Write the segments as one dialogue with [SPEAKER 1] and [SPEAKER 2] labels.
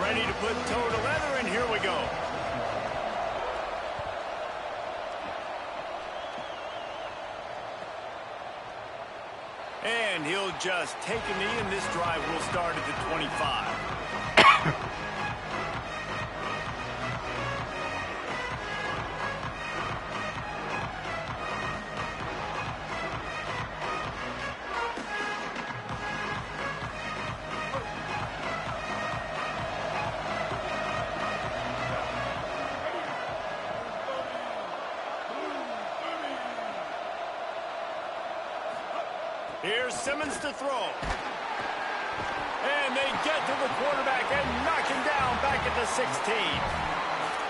[SPEAKER 1] ready to put toe to leather, and here we go. And he'll just take a knee, and this drive will start at the 25. Here's Simmons to throw. And they get to the quarterback and knock him down back at the 16.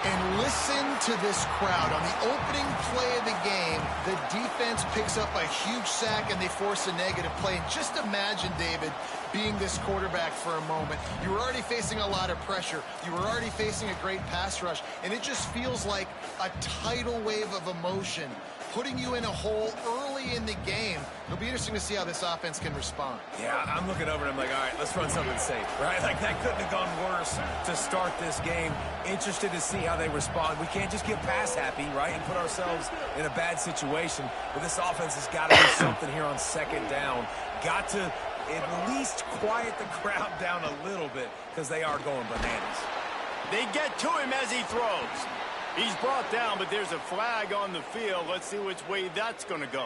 [SPEAKER 2] And listen to this crowd. On the opening play of the game, the defense picks up a huge sack and they force a negative play. And just imagine, David, being this quarterback for a moment. You were already facing a lot of pressure. You were already facing a great pass rush. And it just feels like a tidal wave of emotion putting you in a hole early in the game. It'll be interesting to see how this offense can respond.
[SPEAKER 3] Yeah, I'm looking over and I'm like, all right, let's run something safe, right? Like, that couldn't have gone worse to start this game. Interested to see how they respond. We can't just get pass happy, right, and put ourselves in a bad situation. But this offense has got to do something here on second down. Got to at least quiet the crowd down a little bit because they are going bananas.
[SPEAKER 1] They get to him as he throws. He's brought down, but there's a flag on the field. Let's see which way that's going to go.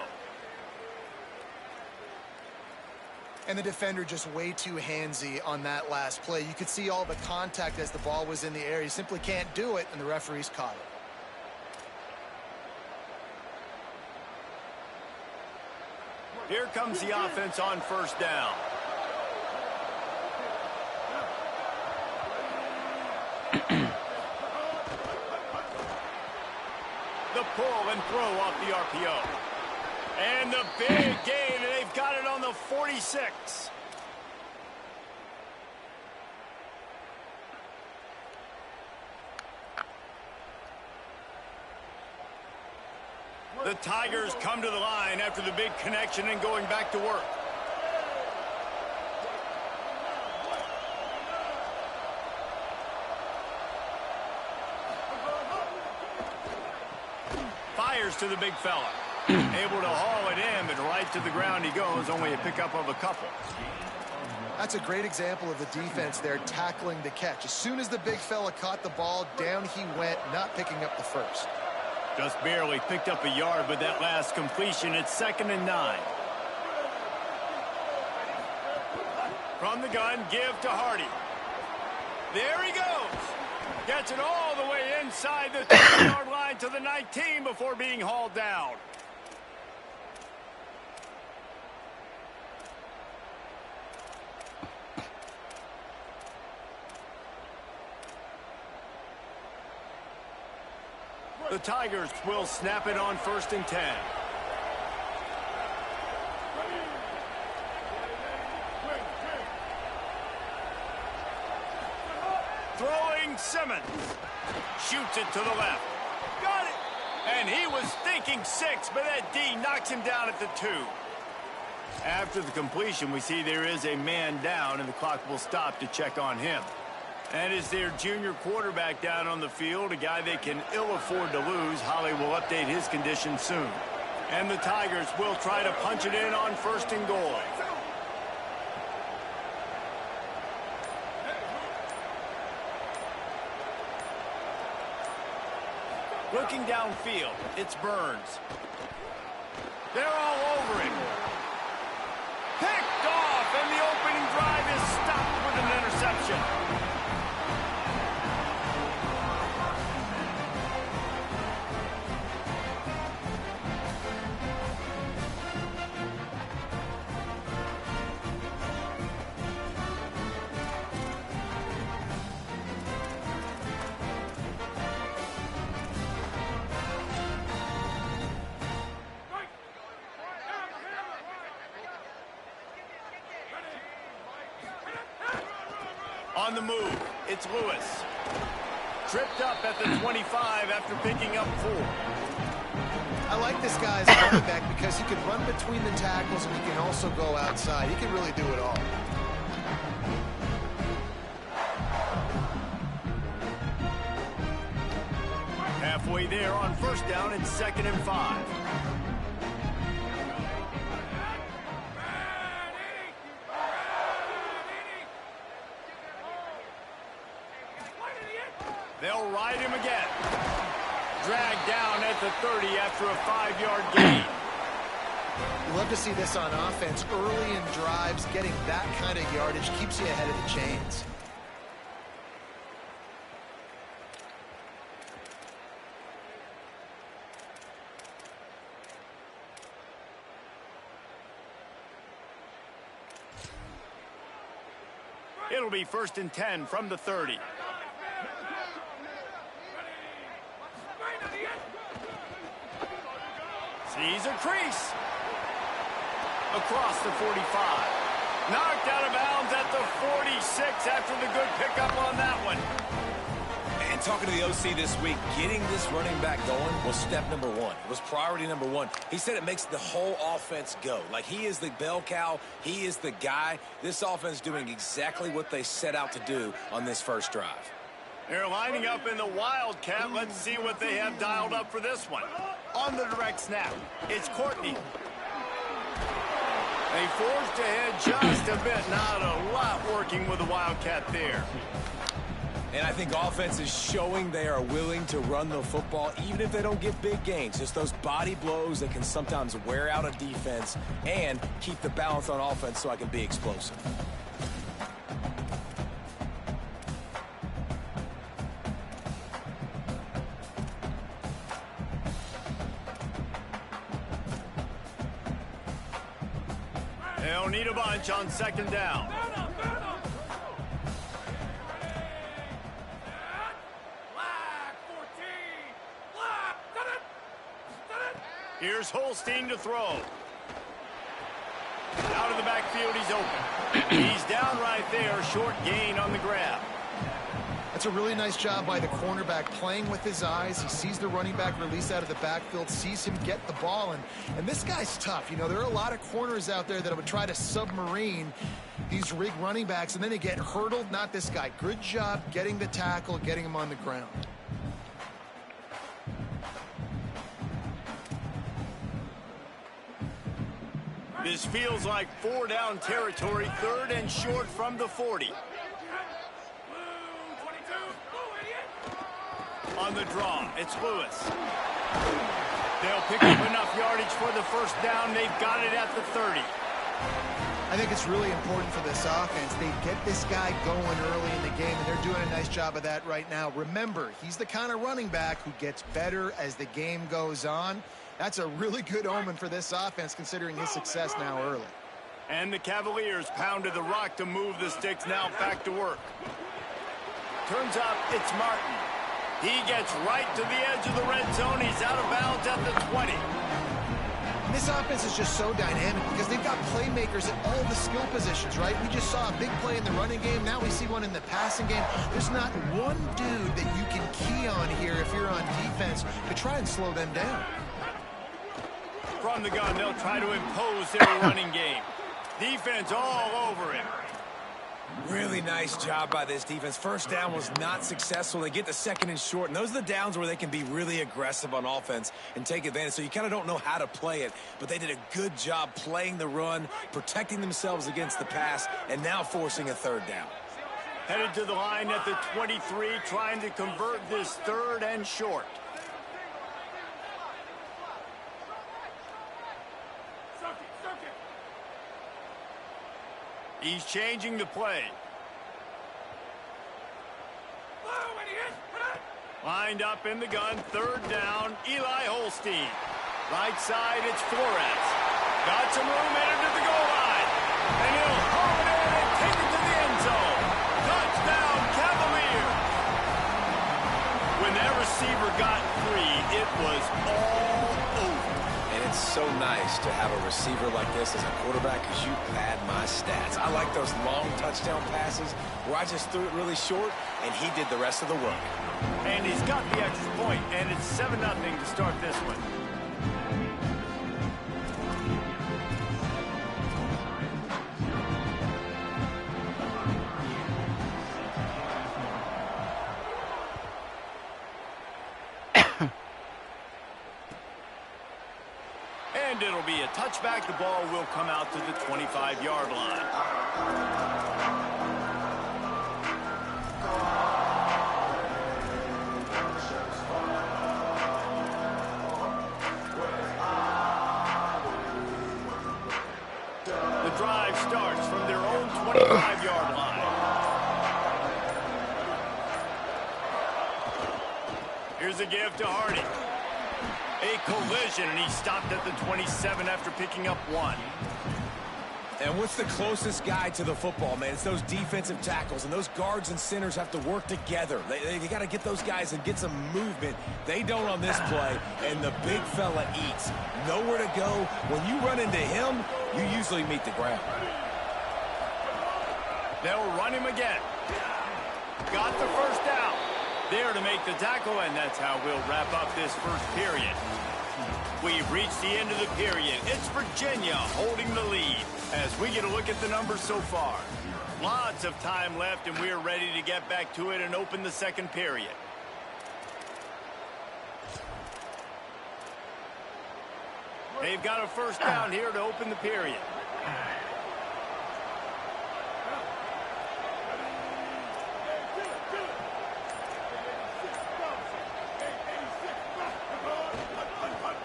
[SPEAKER 2] And the defender just way too handsy on that last play. You could see all the contact as the ball was in the air. You simply can't do it, and the referees caught it.
[SPEAKER 1] Here comes the offense on first down. The pull and throw off the RPO. And the big gain, and they've got it on the 46. The Tigers come to the line after the big connection and going back to work. Fires to the big fella. Able to haul it in, but right to the ground he goes. Only a pickup of a couple.
[SPEAKER 2] That's a great example of the defense there tackling the catch. As soon as the big fella caught the ball, down he went, not picking up the first.
[SPEAKER 1] Just barely picked up a yard with that last completion. It's 2nd and 9. From the gun, give to Hardy. There he goes. Gets it all the way inside the 30-yard line to the 19 before being hauled down. The Tigers will snap it on 1st and 10. Throwing Simmons. Shoots it to the left. Got it. And he was thinking 6, but that D knocks him down at the 2. After the completion, we see there is a man down, and the clock will stop to check on him. And is their junior quarterback down on the field, a guy they can ill afford to lose. Holly will update his condition soon. And the Tigers will try to punch it in on 1st and goal. Looking downfield, it's Burns. They're all over him. Picked off, and the opening drive is stopped with an interception. On the move, it's Lewis. Tripped up at the 25 after picking up 4.
[SPEAKER 2] I like this guy's running back because he can run between the tackles and he can also go outside. He can really do it all.
[SPEAKER 1] Halfway there on first down and 2nd and 5. They'll ride him again. Dragged down at the 30 after a 5-yard gain.
[SPEAKER 2] You love to see this on offense. Early in drives, getting that kind of yardage keeps you ahead of the chains.
[SPEAKER 1] It'll be 1st and 10 from the 30. Sees a crease. Across the 45. Knocked out of bounds at the 46 after the good pickup on that one.
[SPEAKER 3] And talking to the OC this week, getting this running back going was step number one. It was priority number one. He said it makes the whole offense go. Like, he is the bell cow. He is the guy. This offense doing exactly what they set out to do on this first drive.
[SPEAKER 1] They're lining up in the Wildcat. Let's see what they have dialed up for this one. On the direct snap, it's Courtney. They forced ahead just a bit. Not a lot working with the Wildcat there.
[SPEAKER 3] And I think offense is showing they are willing to run the football, even if they don't get big gains. Just those body blows that can sometimes wear out a defense and keep the balance on offense so I can be explosive.
[SPEAKER 1] They'll need a bunch on 2nd down. Here's Holstein to throw. Out of the backfield, he's open. He's down right there, short gain on the grab.
[SPEAKER 2] That's a really nice job by the cornerback, playing with his eyes. He sees the running back release out of the backfield, sees him get the ball, and this guy's tough. You know, there are a lot of corners out there that would try to submarine these rig running backs, and then they get hurdled. Not this guy. Good job getting the tackle, getting him on the ground.
[SPEAKER 1] This feels like 4-down territory, 3rd and short from the 40. On the draw, it's Lewis. They'll pick up enough yardage for the 1st down. They've got it at the 30.
[SPEAKER 2] I think it's really important for this offense. They get this guy going early in the game, and they're doing a nice job of that right now. Remember, he's the kind of running back who gets better as the game goes on. That's a really good omen for this offense, considering his success now early.
[SPEAKER 1] And the Cavaliers pounded the rock to move the sticks. Now back to work. Turns up, it's Martin. He gets right to the edge of the red zone. He's out of bounds at the 20.
[SPEAKER 2] This offense is just so dynamic because they've got playmakers at all the skill positions, right? We just saw a big play in the running game. Now we see one in the passing game. There's not one dude that you can key on here if you're on defense to try and slow them down.
[SPEAKER 1] From the gun, they'll try to impose their running game. Defense all over him.
[SPEAKER 3] Really nice job by this defense. 1st down was not successful. They get the 2nd and short, and those are the downs where they can be really aggressive on offense and take advantage. So you kind of don't know how to play it, but they did a good job playing the run, protecting themselves against the pass, and now forcing a 3rd down.
[SPEAKER 1] Headed to the line at the 23, trying to convert this 3rd and short. He's changing the play. Lined up in the gun, 3rd down, Eli Holstein. Right side, it's Flores. Got some room headed to the goal line. And he'll haul it in and take it to the end zone. Touchdown, Cavaliers. When that receiver got free, it was all over.
[SPEAKER 3] And it's so nice to have a receiver like this as a quarterback because you pad my stats. I like those long touchdown passes where I just threw it really short and he did the rest of the work.
[SPEAKER 1] And he's got the extra point, and it's 7-0 to start this one. And it'll be a touchback. The ball will come out to the 25-yard line. The drive starts from their own 25-yard line. Here's a give to Hardy. A collision, and he stopped at the 27 after picking up 1.
[SPEAKER 3] And what's the closest guy to the football, man? It's those defensive tackles, and those guards and centers have to work together. They got to get those guys and get some movement. They don't on this play, and the big fella eats. Nowhere to go. When you run into him, you usually meet the ground.
[SPEAKER 1] They'll run him again. Got the first down. There to make the tackle, and that's how we'll wrap up this first period. We've reached the end of the period. It's Virginia holding the lead as we get a look at the numbers so far. Lots of time left, and we're ready to get back to it and open the second period. They've got a first down here to open the period.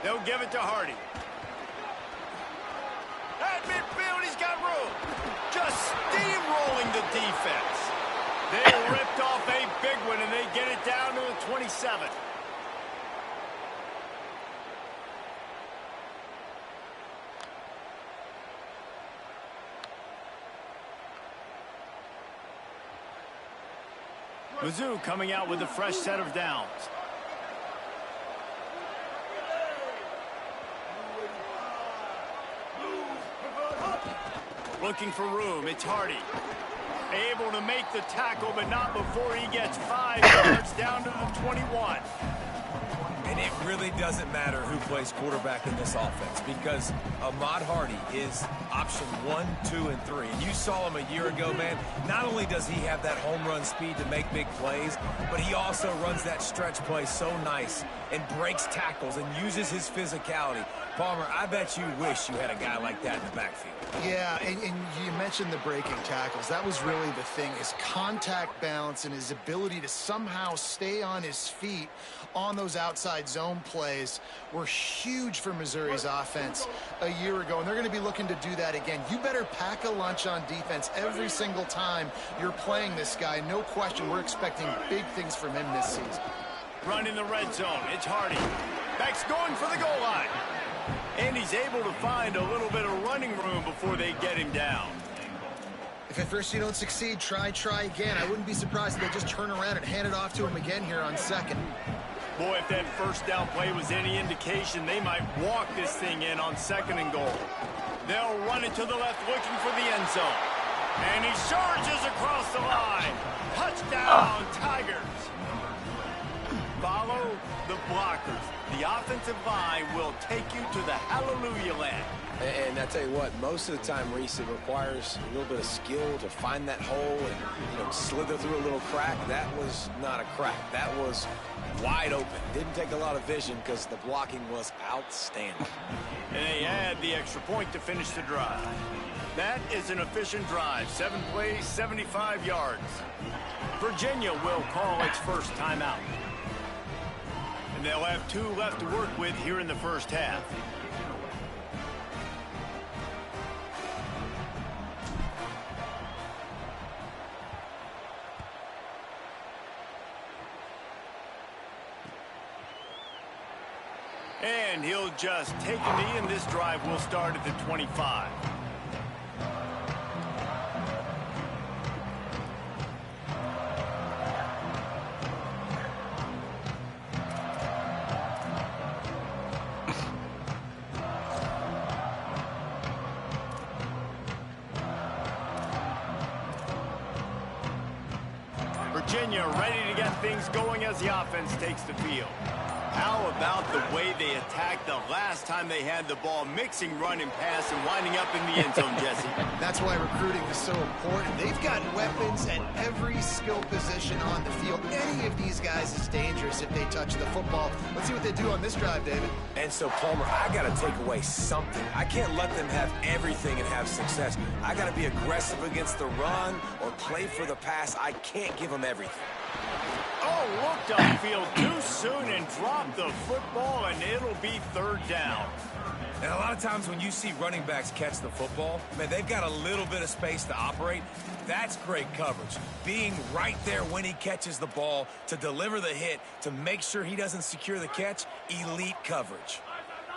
[SPEAKER 1] They'll give it to Hardy. At midfield, he's got room. Just steamrolling the defense. They ripped off a big one, and they get it down to the 27. Mizzou coming out with a fresh set of downs. Looking for room. It's Hardy. Able to make the tackle, but not before he gets 5 yards down to the 21.
[SPEAKER 3] And it really doesn't matter who plays quarterback in this offense because Ahmad Hardy is option 1, 2, and 3. And you saw him a year ago, man. Not only does he have that home run speed to make big plays, but he also runs that stretch play so nice and breaks tackles and uses his physicality. Palmer, I bet you wish you had a guy like that in the backfield.
[SPEAKER 2] Yeah, and you mentioned the breaking tackles. That was really the thing. His contact balance and his ability to somehow stay on his feet on those outside zone plays were huge for Missouri's offense a year ago, and they're going to be looking to do that again. You better pack a lunch on defense every single time you're playing this guy. No question, we're expecting big things from him this season.
[SPEAKER 1] Run in the red zone. It's Hardy. Beck's going for the goal line. And he's able to find a little bit of running room before they get him down.
[SPEAKER 2] If at first you don't succeed, try again. I wouldn't be surprised if they just turn around and hand it off to him again here on second.
[SPEAKER 1] Boy, if that first down play was any indication, they might walk this thing in on second and goal. They'll run it to the left looking for the end zone. And he charges across the line. Touchdown, Tigers. Follow the blockers. The offensive line will take you to the hallelujah land.
[SPEAKER 3] And I tell you what, most of the time, Reese, it requires a little bit of skill to find that hole and slither through a little crack. That was not a crack. That was wide open. Didn't take a lot of vision because the blocking was outstanding.
[SPEAKER 1] And they add the extra point to finish the drive. That is an efficient drive. 7 plays, 75 yards. Virginia will call its first timeout. And they'll have 2 left to work with here in the first half. And he'll just take a knee, and this drive will start at the 25. Virginia ready to get things going as the offense takes the field. How about the way they attacked the last time they had the ball, mixing run and pass and winding up in the end zone, Jesse?
[SPEAKER 2] That's why recruiting is so important. They've got weapons at every skill position on the field. Any of these guys is dangerous if they touch the football. Let's see what they do on this drive, David.
[SPEAKER 3] And so, Palmer, I got to take away something. I can't let them have everything and have success. I got to be aggressive against the run or play for the pass. I can't give them everything.
[SPEAKER 1] Oh, looked upfield too soon and dropped the football, and it'll be third down.
[SPEAKER 3] And a lot of times when you see running backs catch the football, man, they've got a little bit of space to operate. That's great coverage. Being right there when he catches the ball to deliver the hit, to make sure he doesn't secure the catch, elite coverage.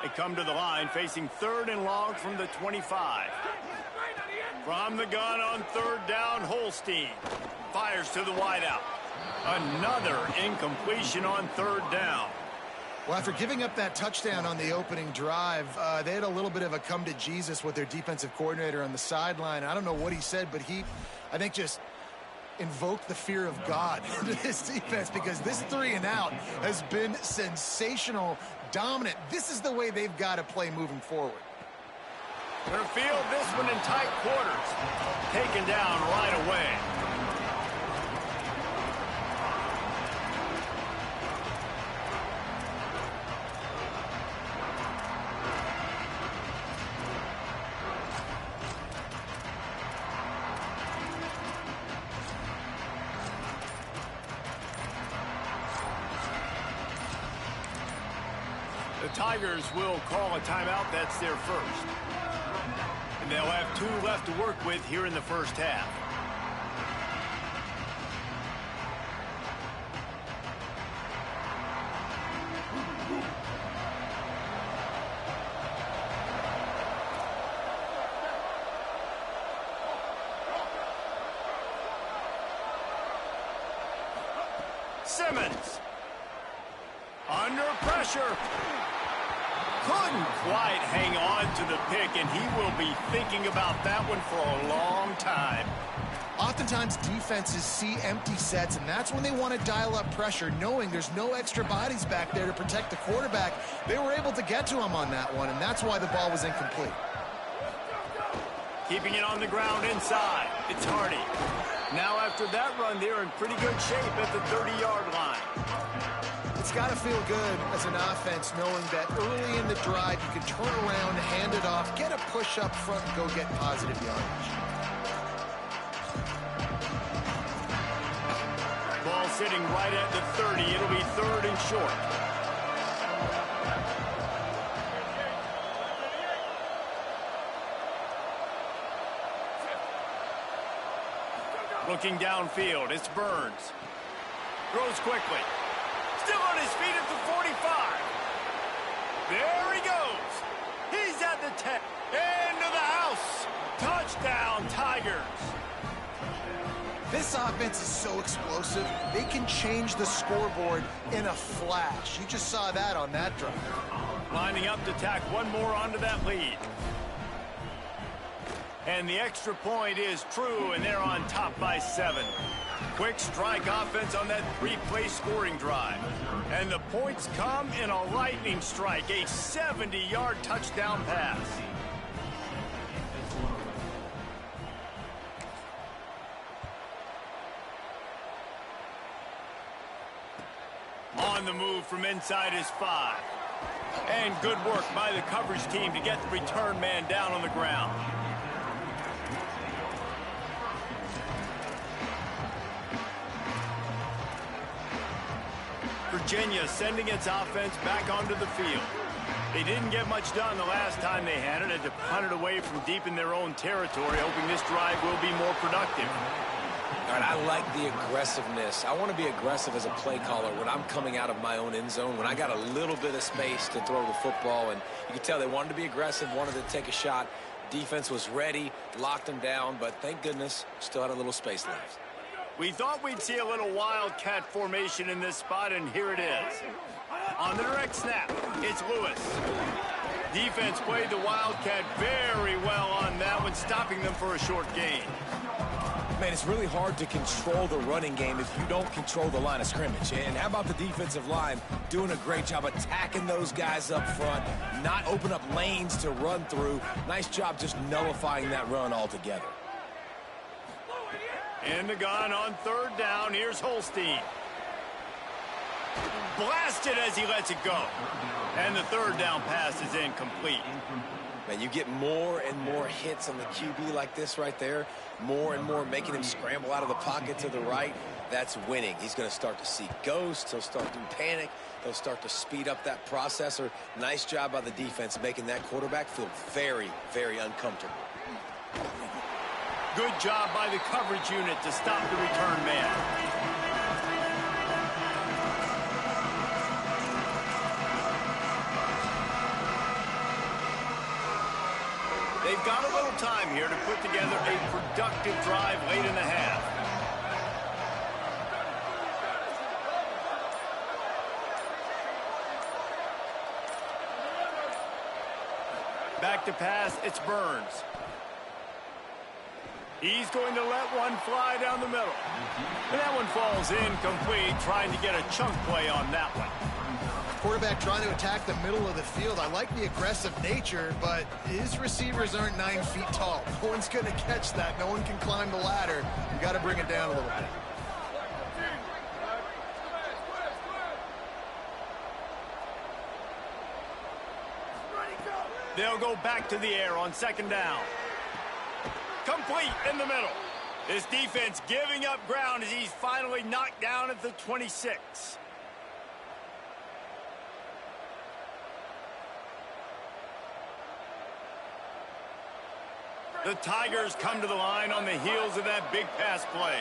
[SPEAKER 1] They come to the line facing 3rd and long from the 25. From the gun on 3rd down, Holstein fires to the wideout. Another incompletion on 3rd down.
[SPEAKER 2] Well, after giving up that touchdown on the opening drive, they had a little bit of a come to Jesus with their defensive coordinator on the sideline. I don't know what he said, but he, I think, just invoked the fear of God into this defense, because this 3 and out has been sensational, dominant. This is the way they've got to play moving forward.
[SPEAKER 1] They'll field this one in tight quarters. Taken down right away. The Tigers will call a timeout. That's their first. And they'll have 2 left to work with here in the first half. Simmons. Under pressure. Couldn't quite hang on to the pick, and he will be thinking about that one for a long time.
[SPEAKER 2] Oftentimes, defenses see empty sets, and that's when they want to dial up pressure, knowing there's no extra bodies back there to protect the quarterback. They were able to get to him on that one, and that's why the ball was incomplete.
[SPEAKER 1] Keeping it on the ground inside. It's Hardy. Now, after that run, they're in pretty good shape at the 30-yard line.
[SPEAKER 2] It's got to feel good as an offense knowing that early in the drive you can turn around, hand it off, get a push up front, and go get positive yardage.
[SPEAKER 1] Ball sitting right at the 30. It'll be 3rd and short. Looking downfield, it's Burns. Throws quickly. Still on his feet at the 45. There he goes. He's at the 10. Into the house. Touchdown, Tigers.
[SPEAKER 2] This offense is so explosive, they can change the scoreboard in a flash. You just saw that on that drive.
[SPEAKER 1] Lining up to tack one more onto that lead. And the extra point is true, and they're on top by 7. Quick strike offense on that 3-play scoring drive. And the points come in a lightning strike, a 70-yard touchdown pass. On the move from inside his 5. And good work by the coverage team to get the return man down on the ground. Virginia sending its offense back onto the field. They didn't get much done the last time they had it. Had to punt it away from deep in their own territory, hoping this drive will be more productive.
[SPEAKER 3] All right, I like the aggressiveness. I want to be aggressive as a play caller when I'm coming out of my own end zone, when I got a little bit of space to throw the football. And you could tell they wanted to be aggressive, wanted to take a shot. Defense was ready, locked them down, but thank goodness, still had a little space left.
[SPEAKER 1] We thought we'd see a little wildcat formation in this spot, and here it is. On the direct snap, it's Lewis. Defense played the wildcat very well on that one, stopping them for a short gain.
[SPEAKER 3] Man, it's really hard to control the running game if you don't control the line of scrimmage. And how about the defensive line doing a great job attacking those guys up front, not open up lanes to run through. Nice job just nullifying that run altogether.
[SPEAKER 1] In the gun on third down. Here's Holstein. Blasted as he lets it go. And the third down pass is incomplete.
[SPEAKER 3] Man, you get more and more hits on the QB like this right there. More and more making him scramble out of the pocket to the right. That's winning. He's going to start to see ghosts. He'll start to panic. He'll start to speed up that processor. Nice job by the defense making that quarterback feel very, very uncomfortable.
[SPEAKER 1] Good job by the coverage unit to stop the return man. They've got a little time here to put together a productive drive late in the half. Back to pass, it's Burns. He's going to let one fly down the middle. And that one falls incomplete, trying to get a chunk play on that one.
[SPEAKER 2] Quarterback trying to attack the middle of the field. I like the aggressive nature, but his receivers aren't 9 feet tall. No one's going to catch that. No one can climb the ladder. You got to bring it down a little bit.
[SPEAKER 1] They'll go back to the air on second down. Complete in the middle. This defense giving up ground as he's finally knocked down at the 26. The Tigers come to the line on the heels of that big pass play.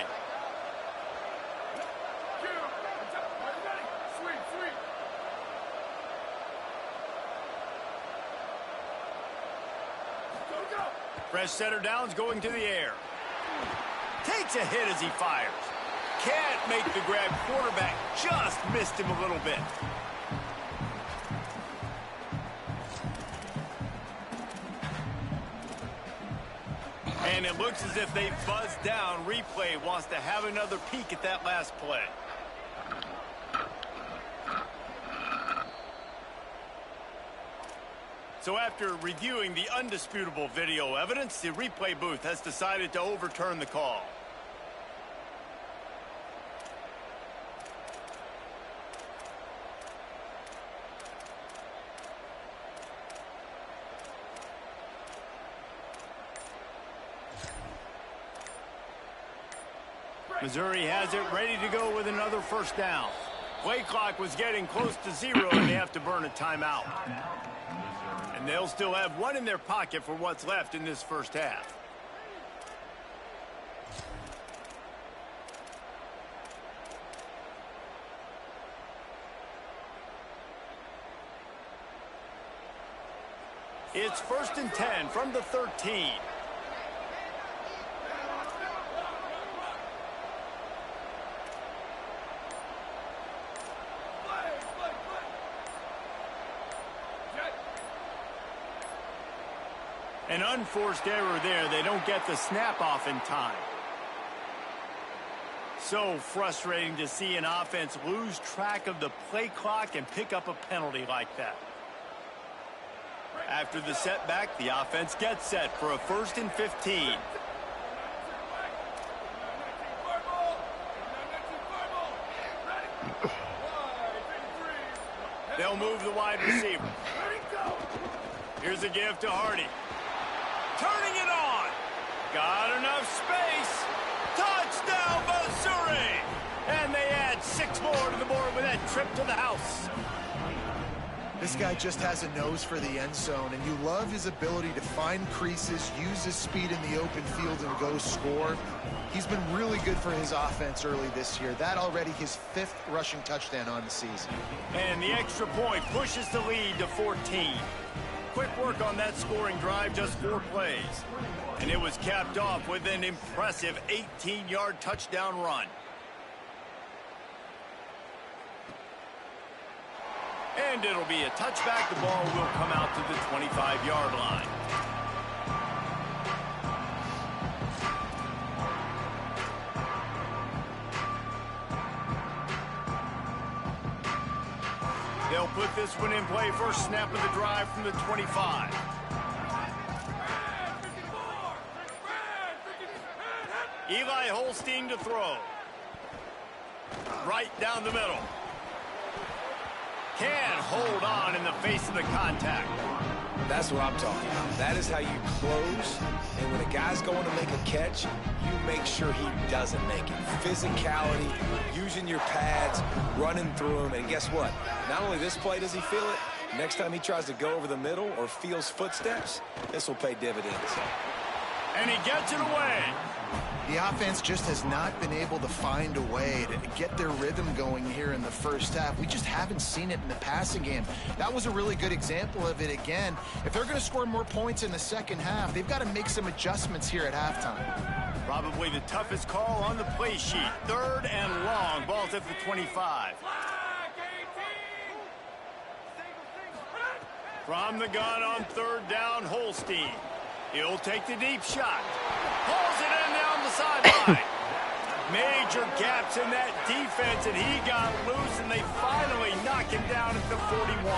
[SPEAKER 1] Fresh setter downs going to the air. Takes a hit as he fires. Can't make the grab. Quarterback just missed him a little bit. And it looks as if they buzzed down. Replay wants to have another peek at that last play. So after reviewing the undisputable video evidence, the replay booth has decided to overturn the call. Missouri has it ready to go with another first down. Play clock was getting close to 0, and they have to burn a timeout. And they'll still have one in their pocket for what's left in this first half. It's 1st and 10 from the 13. An unforced error there. They don't get the snap off in time. So frustrating to see an offense lose track of the play clock and pick up a penalty like that. After the setback, the offense gets set for a 1st and 15. They'll move the wide receiver. Here's a give to Hardy. Turning it on. Got enough space. Touchdown, Missouri. And they add 6 more to the board with that trip to the house.
[SPEAKER 2] This guy just has a nose for the end zone, and you love his ability to find creases, use his speed in the open field, and go score. He's been really good for his offense early this year. That already his 5th rushing touchdown on the season.
[SPEAKER 1] And the extra point pushes the lead to 14. Quick work on that scoring drive, just 4 plays. And it was capped off with an impressive 18-yard touchdown run. And it'll be a touchback. The ball will come out to the 25-yard line. They'll put this one in play first snap of the drive from the 25. Eli Holstein to throw. Right down the middle. Can hold on in the face of the contact.
[SPEAKER 3] That's what I'm talking about. That is how you close. And when a guy's going to make a catch, you make sure he doesn't make it. Physicality, using your pads, running through him. And guess what? Not only this play does he feel it, next time he tries to go over the middle or feels footsteps, this will pay dividends.
[SPEAKER 1] And he gets it away.
[SPEAKER 2] The offense just has not been able to find a way to get their rhythm going here in the first half. We just haven't seen it in the passing game. That was a really good example of it again. If they're going to score more points in the second half, they've got to make some adjustments here at halftime.
[SPEAKER 1] Probably the toughest call on the play sheet. 3rd and long. Ball's at the 25. From the gun on 3rd down, Holstein. He'll take the deep shot. Pulls it in down the sideline. Major gaps in that defense, and he got loose, and they finally knock him down at the 41.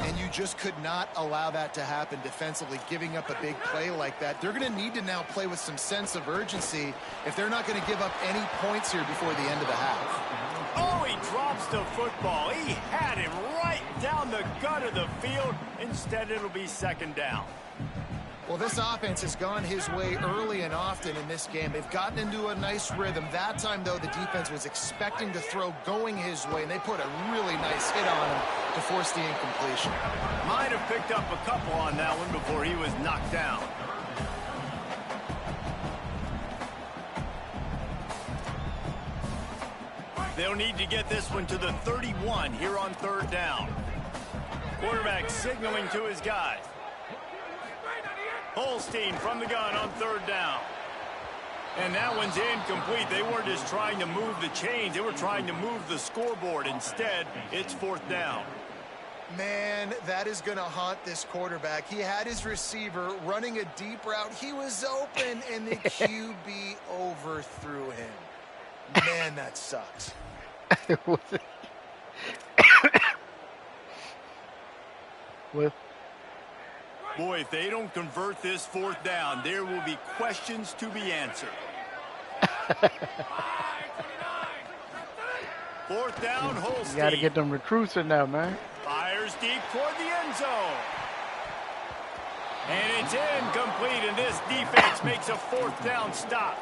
[SPEAKER 2] And you just could not allow that to happen defensively, giving up a big play like that. They're going to need to now play with some sense of urgency if they're not going to give up any points here before the end of the half.
[SPEAKER 1] Oh, he drops the football. He had him right down the gut of the field. Instead, it'll be 2nd down.
[SPEAKER 2] Well, this offense has gone his way early and often in this game. They've gotten into a nice rhythm. That time, though, the defense was expecting to throw going his way, and they put a really nice hit on him to force the incompletion.
[SPEAKER 1] Might have picked up a couple on that one before he was knocked down. They'll need to get this one to the 31 here on 3rd down. Quarterback signaling to his guys. Holstein from the gun on 3rd down. And that one's incomplete. They weren't just trying to move the chains. They were trying to move the scoreboard. Instead, it's 4th down.
[SPEAKER 2] Man, that is going to haunt this quarterback. He had his receiver running a deep route. He was open, and the QB overthrew him. Man, that sucks.
[SPEAKER 4] With
[SPEAKER 1] Boy, if they don't convert this 4th down, there will be questions to be answered. 4th down, Holstein.
[SPEAKER 4] you got to get them recruits in there, man.
[SPEAKER 1] Fires deep toward the end zone. And it's incomplete, and this defense makes a 4th down stop.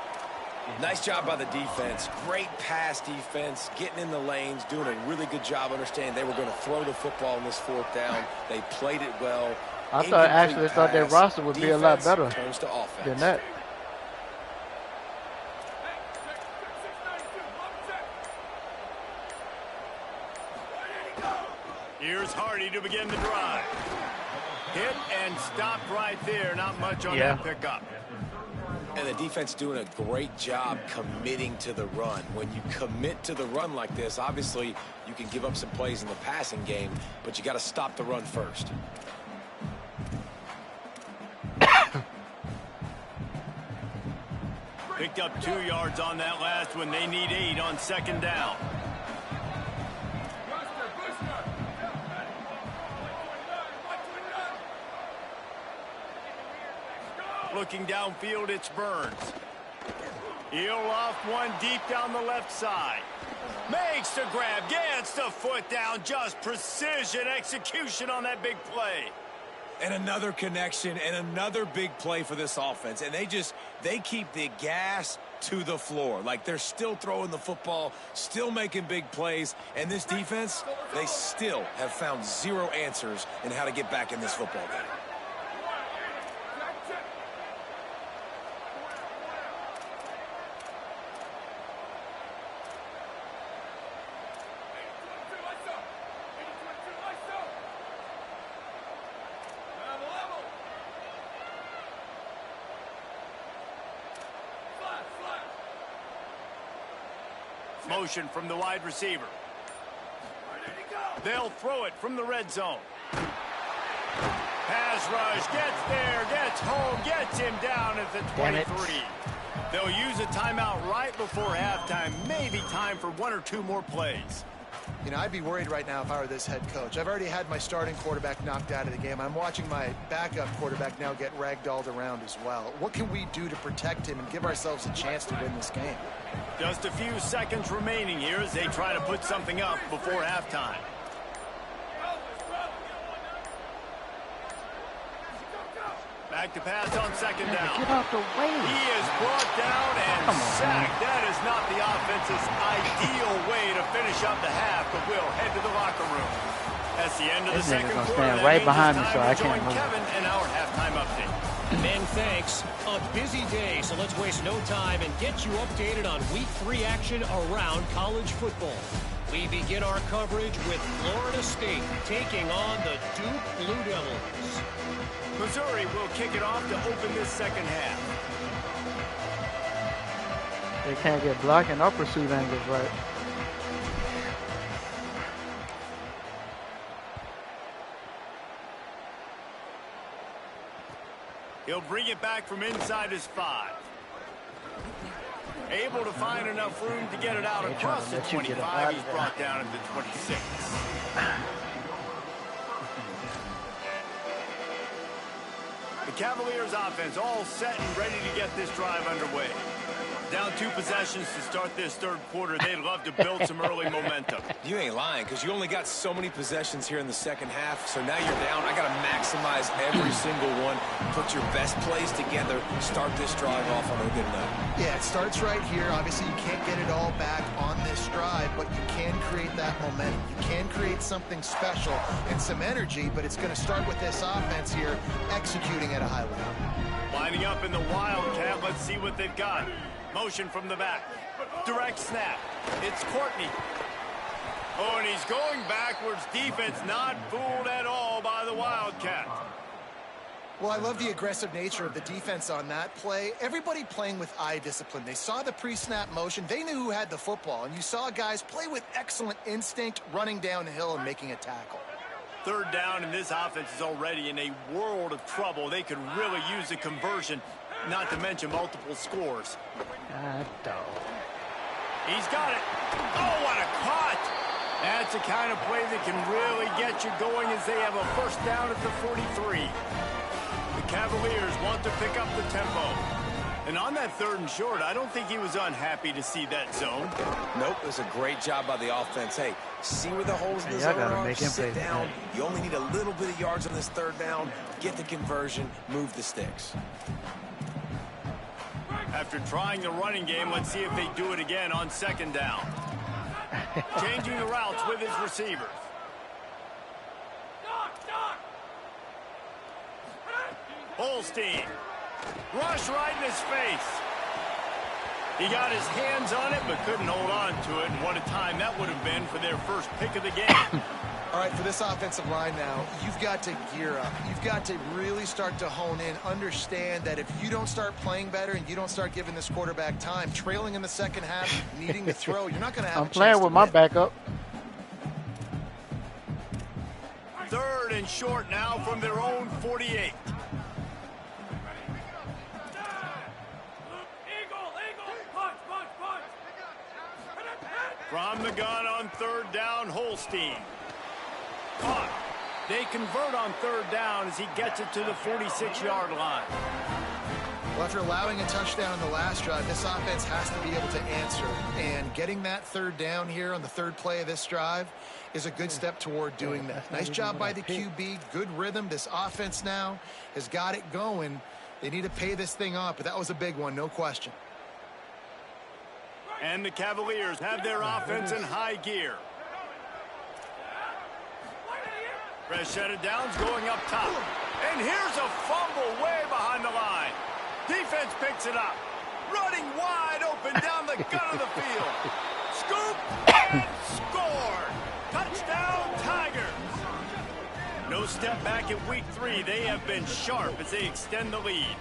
[SPEAKER 3] Nice job by the defense. Great pass defense, getting in the lanes, doing a really good job understanding they were going to throw the football in this 4th down. They played it well.
[SPEAKER 4] I thought their roster would be a lot better than that.
[SPEAKER 1] Here's Hardy to begin the drive. Hit and stopped right there. Not much on that pickup.
[SPEAKER 3] And the defense doing a great job committing to the run. When you commit to the run like this, obviously you can give up some plays in the passing game, but you got to stop the run first.
[SPEAKER 1] Picked up 2 yards on that last one. They need 8 on 2nd down. Looking downfield, it's Burns. He'll off one deep down the left side. Makes the grab, gets the foot down. Just precision execution on that big play.
[SPEAKER 3] And another connection and another big play for this offense. And they keep the gas to the floor. Like they're still throwing the football, still making big plays. And this defense, they still have found 0 answers in how to get back in this football game.
[SPEAKER 1] Motion from the wide receiver. They'll throw it from the red zone. Pass rush, gets there, gets home, gets him down at the 23. They'll use a timeout right before halftime. Maybe time for 1 or 2 more plays.
[SPEAKER 2] You know, I'd be worried right now if I were this head coach. I've already had my starting quarterback knocked out of the game. I'm watching my backup quarterback now get ragdolled around as well. What can we do to protect him and give ourselves a chance to win this game?
[SPEAKER 1] Just a few seconds remaining here as they try to put something up before halftime. Back to pass on second down.
[SPEAKER 4] Get off the way.
[SPEAKER 1] He is brought down and sacked. That is not the offense's ideal way to finish up the half, but we'll head to the locker room. That's the end of the second quarter.
[SPEAKER 4] Stand right behind me, so I can't move.
[SPEAKER 1] Kevin and our halftime update.
[SPEAKER 5] Men, thanks. A busy day, so let's waste no time and get you updated on Week 3 action around college football. We begin our coverage with Florida State taking on the Duke Blue Devils.
[SPEAKER 1] Missouri will kick it off to open this second half.
[SPEAKER 4] They can't get blocking or pursuit angles right.
[SPEAKER 1] He'll bring it back from inside his 5. Able to find enough room to get it out across the 25. He's brought down at the 26. The Cavaliers offense all set and ready to get this drive underway. Down 2 possessions to start this third quarter. They'd love to build some early momentum.
[SPEAKER 3] You ain't lying, because you only got so many possessions here in the second half, so now you're down. I got to maximize every single one, put your best plays together, start this drive off on a good note.
[SPEAKER 2] Yeah, it starts right here. Obviously, you can't get it all back on this drive, but you can create that momentum. You can create something special and some energy, but it's going to start with this offense here executing at a high level.
[SPEAKER 1] Lining up in the Wildcat. Let's see what they've got. Motion from the back. Direct snap. It's Courtney. Oh, and he's going backwards. Defense not fooled at all by the Wildcat.
[SPEAKER 2] Well, I love the aggressive nature of the defense on that play. Everybody playing with eye discipline. They saw the pre-snap motion. They knew who had the football. And you saw guys play with excellent instinct, running downhill and making a tackle.
[SPEAKER 1] Third down, and this offense is already in a world of trouble. They could really use a conversion, not to mention multiple scores. He's got it. Oh, what a cut! That's the kind of play that can really get you going as they have a first down at the 43. The Cavaliers want to pick up the tempo. And on that third and short, I don't think he was unhappy to see that zone.
[SPEAKER 3] Nope, it was a great job by the offense. Hey, see where the holes in the zone are, sit down. You only need a little bit of yards on this third down. Get the conversion, move the sticks.
[SPEAKER 1] After trying the running game, let's see if they do it again on second down. Changing the routes with his receivers. Holstein. Rush right in his face. He got his hands on it, but couldn't hold on to it. And what a time that would have been for their first pick of the game.
[SPEAKER 2] All right, for this offensive line now, you've got to gear up. You've got to really start to hone in, understand that if you don't start playing better and you don't start giving this quarterback time, trailing in the second half, needing to throw, you're not going to have a chance to win.
[SPEAKER 4] I'm playing with my backup.
[SPEAKER 1] Third and short now from their own 48. From the gun on third down, Holstein. Caught. They convert on third down as he gets it to the 46-yard line.
[SPEAKER 2] Well, after allowing a touchdown in the last drive, this offense has to be able to answer. And getting that third down here on the third play of this drive is a good step toward doing that. Nice job by the QB. Good rhythm. This offense now has got it going. They need to pay this thing off, but that was a big one, no question.
[SPEAKER 1] And the Cavaliers have their offense in high gear. Fresh set of downs going up top. And here's a fumble way behind the line. Defense picks it up. Running wide open down the gut of the field. Scoop and score. Touchdown Tigers. No step back in week 3. They have been sharp as they extend the lead.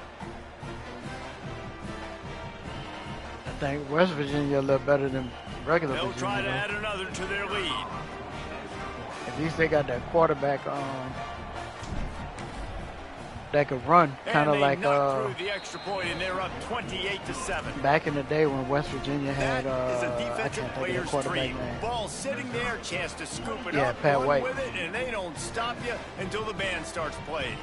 [SPEAKER 4] I think West Virginia a little better than regular
[SPEAKER 1] They'll
[SPEAKER 4] Virginia.
[SPEAKER 1] try to add another to their lead.
[SPEAKER 4] At least they got that quarterback that could run, kind of like
[SPEAKER 1] through the extra point, and they're up 28-7.
[SPEAKER 4] back in the day when West Virginia had
[SPEAKER 1] That is a
[SPEAKER 4] I
[SPEAKER 1] defensive
[SPEAKER 4] can't think of the
[SPEAKER 1] player's
[SPEAKER 4] quarterback
[SPEAKER 1] dream.
[SPEAKER 4] name.
[SPEAKER 1] Ball sitting there, chance to scoop it
[SPEAKER 4] Yeah,
[SPEAKER 1] up,
[SPEAKER 4] Pat
[SPEAKER 1] run
[SPEAKER 4] White.
[SPEAKER 1] with it, and they don't stop you until the band starts playing.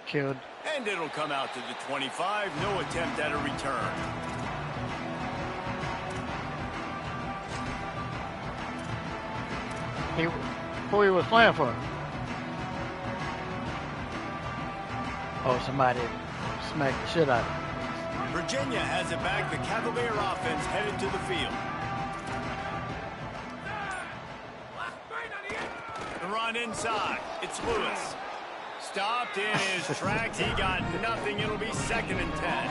[SPEAKER 4] Killed.
[SPEAKER 1] And it'll come out to the 25. No attempt at a return.
[SPEAKER 4] Who he was playing for? Oh, somebody smacked the shit out of him.
[SPEAKER 1] Virginia has it back. The Cavalier offense headed to the field. The run inside. It's Lewis. Stopped in his tracks. He got nothing. It'll be 2nd and 10.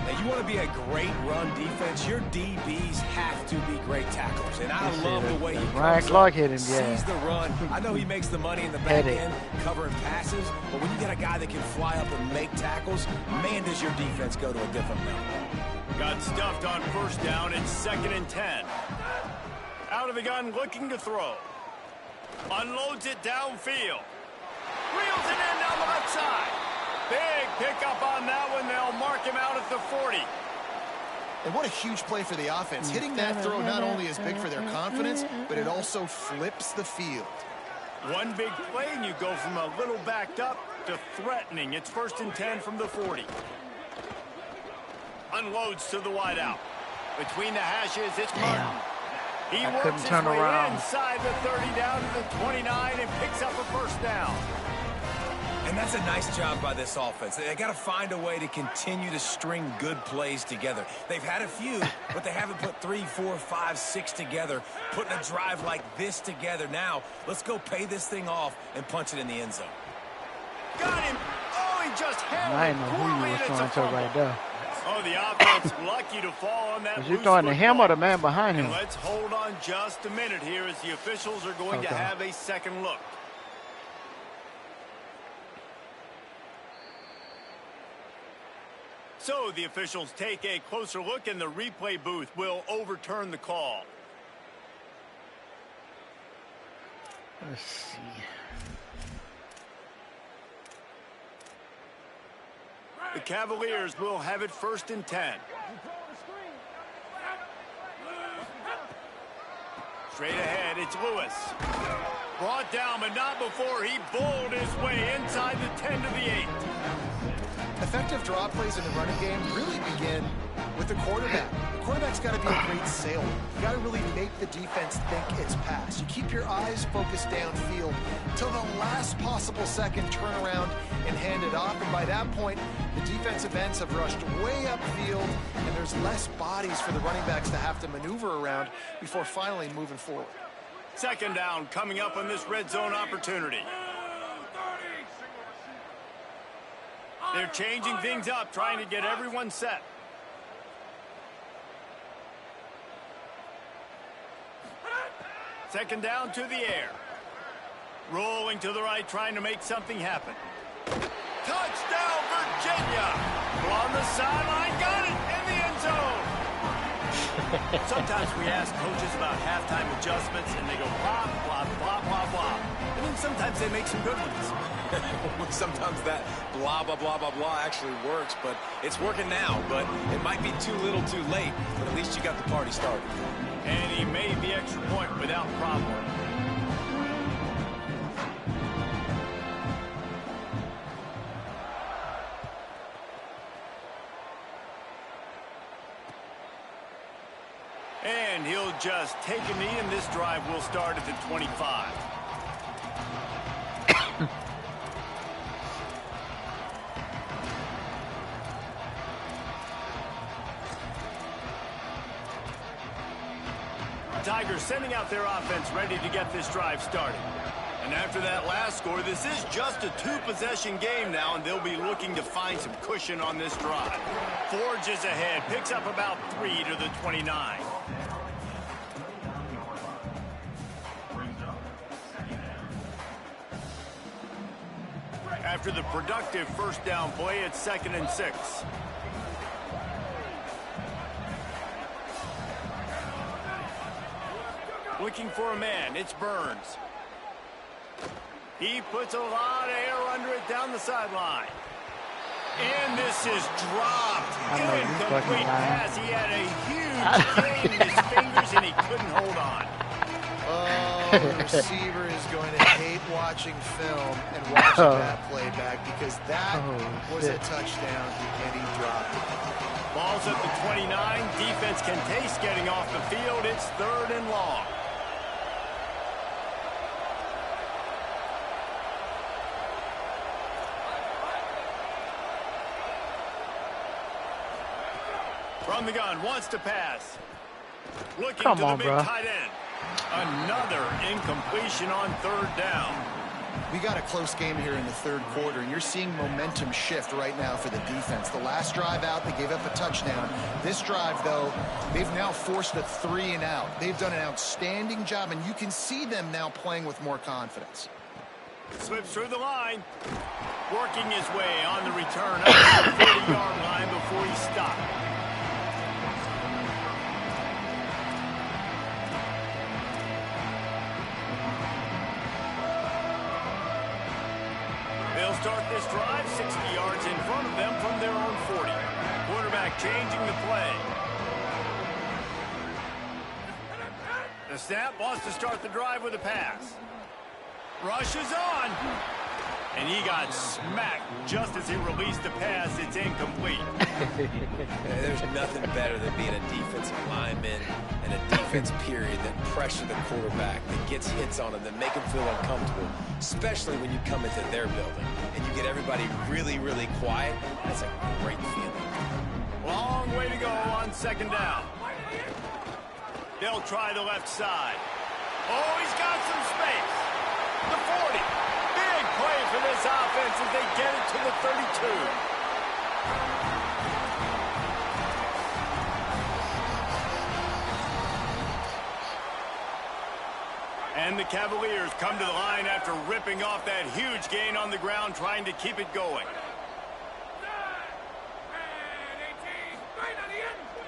[SPEAKER 3] Now, you want to be a great run defense, your DBs have to be great tacklers. And I love the way he
[SPEAKER 4] Ryan Clark hit him,
[SPEAKER 3] sees the run. I know he makes the money in the back end covering passes, but when you get a guy that can fly up and make tackles, man, does your defense go to a different level.
[SPEAKER 1] Got stuffed on 1st down. It's 2nd and 10. Out of the gun, looking to throw. Unloads it downfield. Reels it in down the left side. Big pickup on that one. They'll mark him out at the 40.
[SPEAKER 2] And what a huge play for the offense. Hitting that throw not only is big for their confidence, but it also flips the field.
[SPEAKER 1] One big play, and you go from a little backed up to threatening. It's 1st and 10 from the 40. Unloads to the wideout. Between the hashes, it's Martin. He works his way inside the 30 down to the 29 and picks up a 1st down.
[SPEAKER 3] And that's a nice job by this offense. They got to find a way to continue to string good plays together. They've had a few, but they haven't put 3, 4, 5, 6 together, putting a drive like this together. Now, let's go pay this thing off and punch it in the end zone.
[SPEAKER 1] Got him. Oh, he just held
[SPEAKER 4] I
[SPEAKER 1] it.
[SPEAKER 4] didn't know who you was throwing to right there.
[SPEAKER 1] Oh, the offense lucky to fall on that.
[SPEAKER 4] Was you throwing to him or the man behind him?
[SPEAKER 1] And let's hold on just a minute here as the officials are going to have a second look. So the officials take a closer look, and the replay booth will overturn the call.
[SPEAKER 4] Let's see.
[SPEAKER 1] The Cavaliers will have it 1st and 10. Straight ahead, it's Lewis. Brought down, but not before he bowled his way inside the 10 to the 8.
[SPEAKER 2] Effective draw plays in the running game really begin with the quarterback. The quarterback's got to be a great sailor. You got to really make the defense think it's pass. You keep your eyes focused downfield till the last possible second, turn around and hand it off. And by that point, the defensive ends have rushed way upfield, and there's less bodies for the running backs to have to maneuver around before finally moving forward.
[SPEAKER 1] 2nd down coming up on this red zone opportunity. They're changing things up, trying to get everyone set. Second down to the air. Rolling to the right, trying to make something happen. Touchdown, Virginia! On the sideline, got it in the end zone. Sometimes we ask coaches about halftime adjustments, and they go blah, blah, blah, blah, blah. And then sometimes they make some good ones.
[SPEAKER 3] Sometimes that blah, blah, blah, blah, blah actually works, but it's working now. But it might be too little too late, but at least you got the party started.
[SPEAKER 1] And he made the extra point without problem. And he'll just take a knee, and this drive will start at the 25. Tigers sending out their offense ready to get this drive started. And after that last score, this is just a 2-possession game now, and they'll be looking to find some cushion on this drive. Forges ahead, picks up about 3 to the 29. After the productive 1st down play, it's 2nd and 6. Looking for a man. It's Burns. He puts a lot of air under it down the sideline. And this is dropped. Incomplete pass. He had a huge gain in his fingers, and he couldn't hold on.
[SPEAKER 2] Oh, the receiver is going to hate watching film and watching that playback because that was a touchdown, and he dropped it.
[SPEAKER 1] Ball's at the 29. Defense can taste getting off the field. It's 3rd and long. From the gun, wants to pass. Looking to the big tight end. Another incompletion on 3rd down.
[SPEAKER 2] We got a close game here in the 3rd quarter, and you're seeing momentum shift right now for the defense. The last drive out, they gave up a touchdown. This drive, though, they've now forced a 3 and out. They've done an outstanding job, and you can see them now playing with more confidence.
[SPEAKER 1] Slips through the line. Working his way on the return up to the 40-yard line before he stopped. They'll start this drive 60 yards in front of them from their own 40. Quarterback changing the play. The snap wants to start the drive with a pass. Rushes on. And he got smacked just as he released the pass. It's incomplete.
[SPEAKER 3] There's nothing better than being a defensive lineman and a defense period that pressure the quarterback, that gets hits on him, that make him feel uncomfortable, especially when you come into their building and you get everybody really, really quiet. That's a great feeling.
[SPEAKER 1] Long way to go on 2nd down. They'll try the left side. Oh, he's got some space. The 40. Big play for this offense as they get it to the 32. And the Cavaliers come to the line after ripping off that huge gain on the ground, trying to keep it going.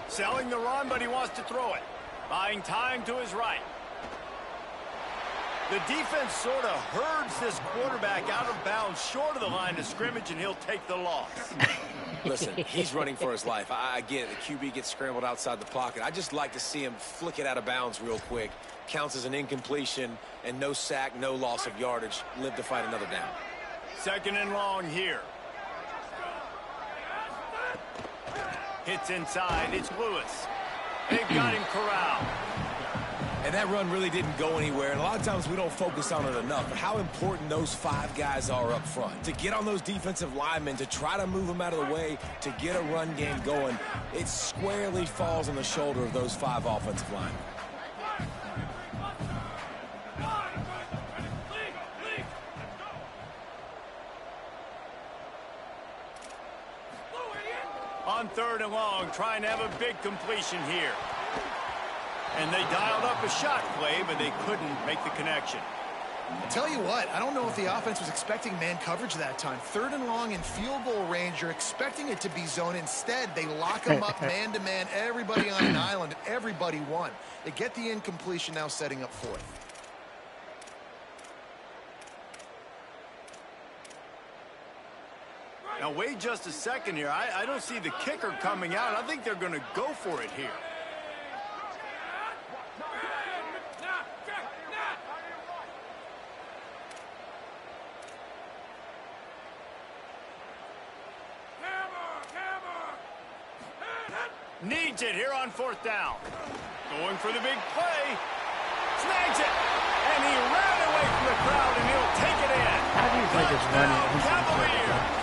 [SPEAKER 1] Selling the run, but he wants to throw it. Buying time to his right. The defense sort of herds this quarterback out of bounds short of the line of scrimmage, and he'll take the loss.
[SPEAKER 3] Listen, he's running for his life. I get it. The QB gets scrambled outside the pocket. I just like to see him flick it out of bounds real quick. Counts as an incompletion, and no sack, no loss of yardage. Live to fight another down.
[SPEAKER 1] 2nd and long here. Hits inside. It's Lewis. They've got him corralled.
[SPEAKER 3] And that run really didn't go anywhere. And a lot of times we don't focus on it enough. But how important those 5 guys are up front. To get on those defensive linemen, to try to move them out of the way, to get a run game going, it squarely falls on the shoulder of those 5 offensive linemen.
[SPEAKER 1] On 3rd and long, trying to have a big completion here. And they dialed up a shot play, but they couldn't make the connection.
[SPEAKER 2] I'll tell you what, I don't know if the offense was expecting man coverage that time. 3rd and long in field goal range, you're expecting it to be zone. Instead, they lock them up man-to-man, everybody on an island, and everybody won. They get the incompletion, now setting up 4th.
[SPEAKER 1] Now, wait just a second here. I don't see the kicker coming out. I think they're going to go for it here. Needs it here on 4th down. Going for the big play. Snags it. And he ran away from the crowd, and he'll take it in.
[SPEAKER 4] How do you think it's running?
[SPEAKER 1] Cavaliers.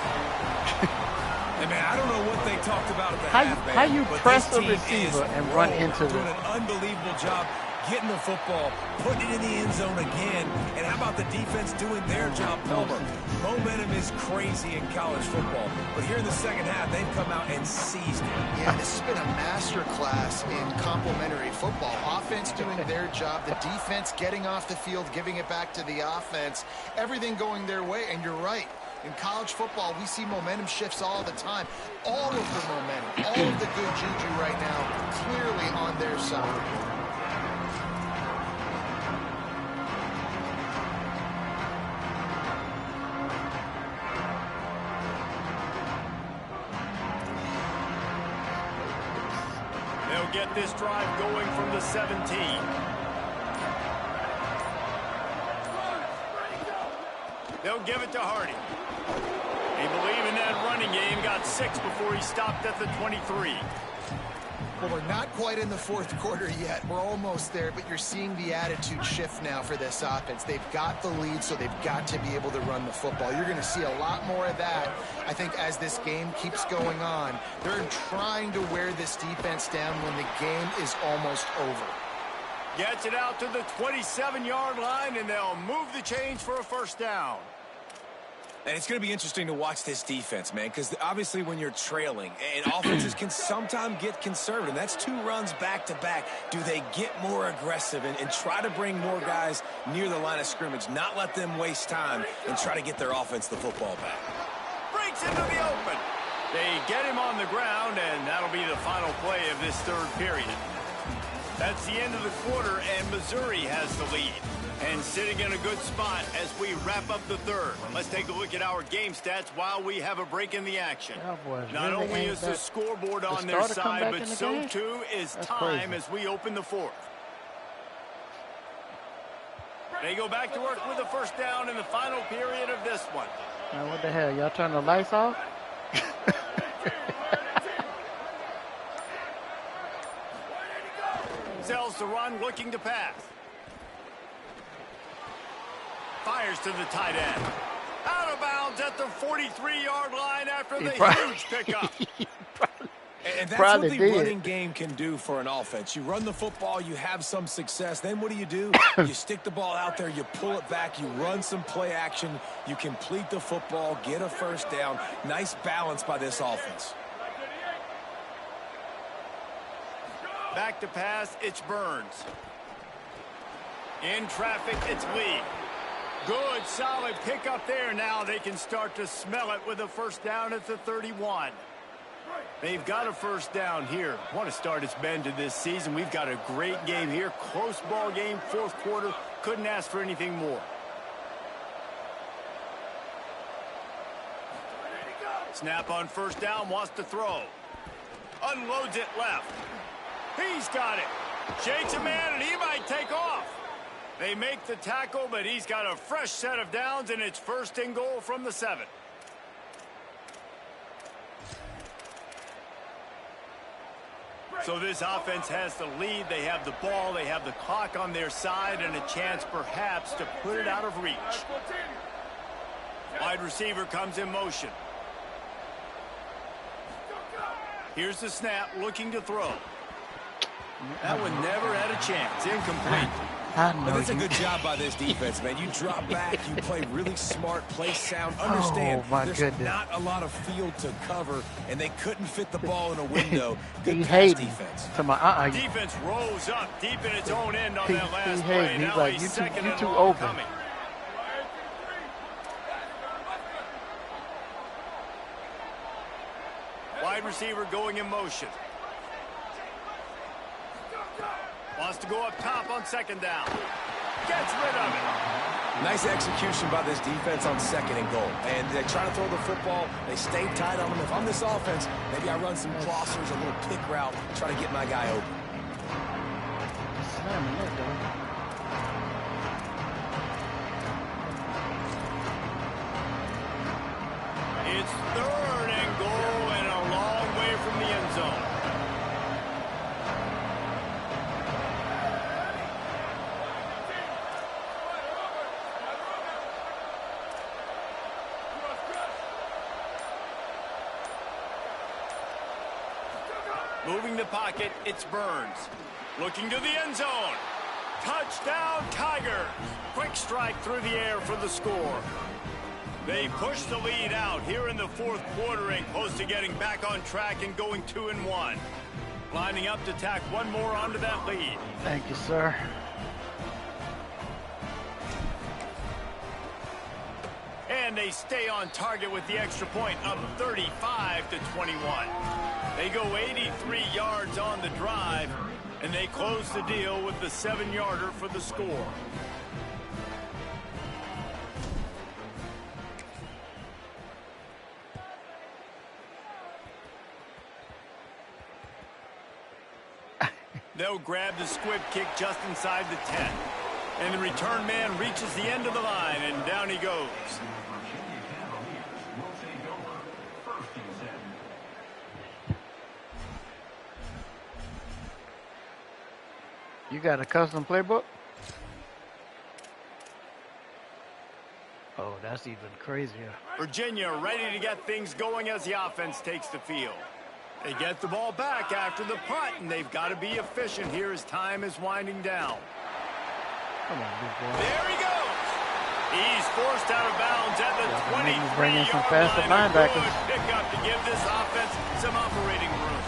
[SPEAKER 3] Hey, man, I don't know what they talked about at the half, man,
[SPEAKER 4] How you
[SPEAKER 3] but
[SPEAKER 4] press
[SPEAKER 3] this
[SPEAKER 4] the
[SPEAKER 3] team
[SPEAKER 4] receiver
[SPEAKER 3] is
[SPEAKER 4] and run into
[SPEAKER 3] doing
[SPEAKER 4] the...
[SPEAKER 3] an unbelievable job getting the football, putting it in the end zone again. And how about the defense doing their job, Palmer? Momentum is crazy in college football. But here in the 2nd half, they've come out and seized it.
[SPEAKER 2] Yeah, this has been a master class in complementary football. Offense doing their job, the defense getting off the field, giving it back to the offense, everything going their way. And you're right. In college football, we see momentum shifts all the time. All of the momentum, all of the good juju right now, clearly on their side.
[SPEAKER 1] They'll get this drive going from the 17. They'll give it to Hardy. They believe in that running game. Got 6 before he stopped at the 23.
[SPEAKER 2] Well, we're not quite in the fourth quarter yet. We're almost there, but you're seeing the attitude shift now for this offense. They've got the lead, so they've got to be able to run the football. You're going to see a lot more of that, I think, as this game keeps going on. They're trying to wear this defense down when the game is almost over.
[SPEAKER 1] Gets it out to the 27-yard line, and they'll move the chains for a first down.
[SPEAKER 3] And it's going to be interesting to watch this defense, man, because obviously when you're trailing, and offenses can sometimes get conservative. That's 2 runs back-to-back. Do they get more aggressive and try to bring more guys near the line of scrimmage, not let them waste time, and try to get their offense the football back?
[SPEAKER 1] Breaks into the open. They get him on the ground, and that'll be the final play of this third period. That's the end of the quarter, and Missouri has the lead. And sitting in a good spot as we wrap up the third. Let's take a look at our game stats while we have a break in the action. Not only is the scoreboard on their side, but so too is time as we open the fourth. They go back to work with a first down in the final period of this one.
[SPEAKER 4] Now what the hell? Y'all turn the lights off?
[SPEAKER 1] Sells to run, looking to pass. Fires to the tight end. Out of bounds at the 43-yard line after the huge pickup.
[SPEAKER 3] And that's what the running game can do for an offense. You run the football, you have some success. Then what do? You stick the ball out there, you pull it back, you run some play action, you complete the football, get a first down. Nice balance by this offense.
[SPEAKER 1] Back to pass, it's Burns. In traffic, it's Lee. Good, solid pickup there. Now they can start to smell it with a first down at the 31. They've got a first down here. What a start it's been to this season. We've got a great game here. Close ball game, fourth quarter. Couldn't ask for anything more. Snap on first down, wants to throw. Unloads it left. He's got it. Shakes a man, and he might take off. They make the tackle, but he's got a fresh set of downs, and it's first and goal from the 7. So this offense has the lead. They have the ball. They have the clock on their side and a chance perhaps to put it out of reach. Wide receiver comes in motion. Here's the snap, looking to throw. That one never had a chance. Incomplete.
[SPEAKER 3] But it's a good job by this defense, man. You drop back, you play really smart, play sound. Understand, there's not a lot of field to cover, and they couldn't fit the ball in a window. Good pass defense.
[SPEAKER 1] Defense rose up deep in its own end on that last play.
[SPEAKER 4] He's like, you too open.
[SPEAKER 1] Wide receiver going in motion. Wants to go up top on second down. Gets rid of it.
[SPEAKER 3] Nice execution by this defense on second and goal. And they try to throw the football. They stay tight on them. If I'm this offense, maybe I run some crossers, a little pick route, try to get my guy open.
[SPEAKER 1] It's third and goal and a long way from the end zone. Moving the pocket, it's Burns. Looking to the end zone. Touchdown, Tigers. Quick strike through the air for the score. They push the lead out here in the fourth quarter and close to getting back on track and going 2-1. Lining up to tack one more onto that lead.
[SPEAKER 4] Thank you, sir.
[SPEAKER 1] And they stay on target with the extra point, up 35-21. They go 83 yards on the drive, and they close the deal with the 7-yarder for the score. They'll grab the squib kick just inside the 10. And the return man reaches the end of the line, and down he goes.
[SPEAKER 4] You got a custom playbook? Oh, that's even crazier.
[SPEAKER 1] Virginia ready to get things going as the offense takes the field. They get the ball back after the punt, and they've got to be efficient here as time is winding down.
[SPEAKER 4] Come on, big boy.
[SPEAKER 1] There he goes. He's forced out of bounds at the 23-yard line. A good pickup to give this offense some operating room.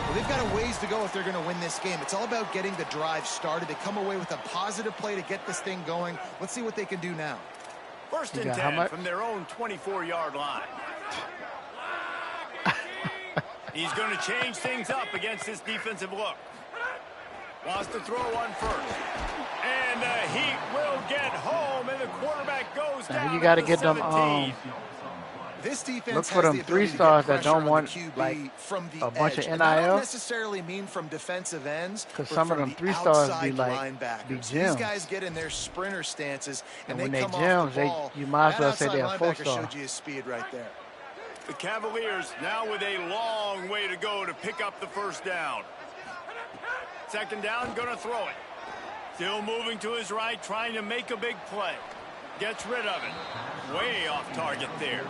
[SPEAKER 2] Well, they've got a ways to go if they're going to win this game. It's all about getting the drive started. They come away with a positive play to get this thing going. Let's see what they can do now.
[SPEAKER 1] First and 10 from their own 24-yard line. He's going to change things up against this defensive look. Wants to throw one first. And he will get home, and the quarterback goes down.
[SPEAKER 4] You got to
[SPEAKER 1] at
[SPEAKER 4] get
[SPEAKER 1] the
[SPEAKER 4] them
[SPEAKER 1] 17.
[SPEAKER 2] This defense
[SPEAKER 4] look for them 3-stars that don't want like
[SPEAKER 2] from the
[SPEAKER 4] a bunch
[SPEAKER 2] edge.
[SPEAKER 4] of
[SPEAKER 2] And I don't
[SPEAKER 4] NIL.
[SPEAKER 2] necessarily mean from defensive ends,
[SPEAKER 4] Because
[SPEAKER 2] but
[SPEAKER 4] some of
[SPEAKER 2] from
[SPEAKER 4] them
[SPEAKER 2] the
[SPEAKER 4] 3-stars
[SPEAKER 2] outside
[SPEAKER 4] be like
[SPEAKER 2] linebackers.
[SPEAKER 4] be
[SPEAKER 2] These
[SPEAKER 4] gems.
[SPEAKER 2] guys get in their sprinter stances and
[SPEAKER 4] when
[SPEAKER 2] they
[SPEAKER 4] they
[SPEAKER 2] come off
[SPEAKER 4] gems,
[SPEAKER 2] the ball.
[SPEAKER 4] you might as well
[SPEAKER 2] That
[SPEAKER 4] say they're
[SPEAKER 2] outside linebacker
[SPEAKER 4] 4-star.
[SPEAKER 2] showed you his speed right there.
[SPEAKER 1] The Cavaliers now with a long way to go to pick up the first down. Second down, going to throw it. Still moving to his right, trying to make a big play. Gets rid of it. Way off target there.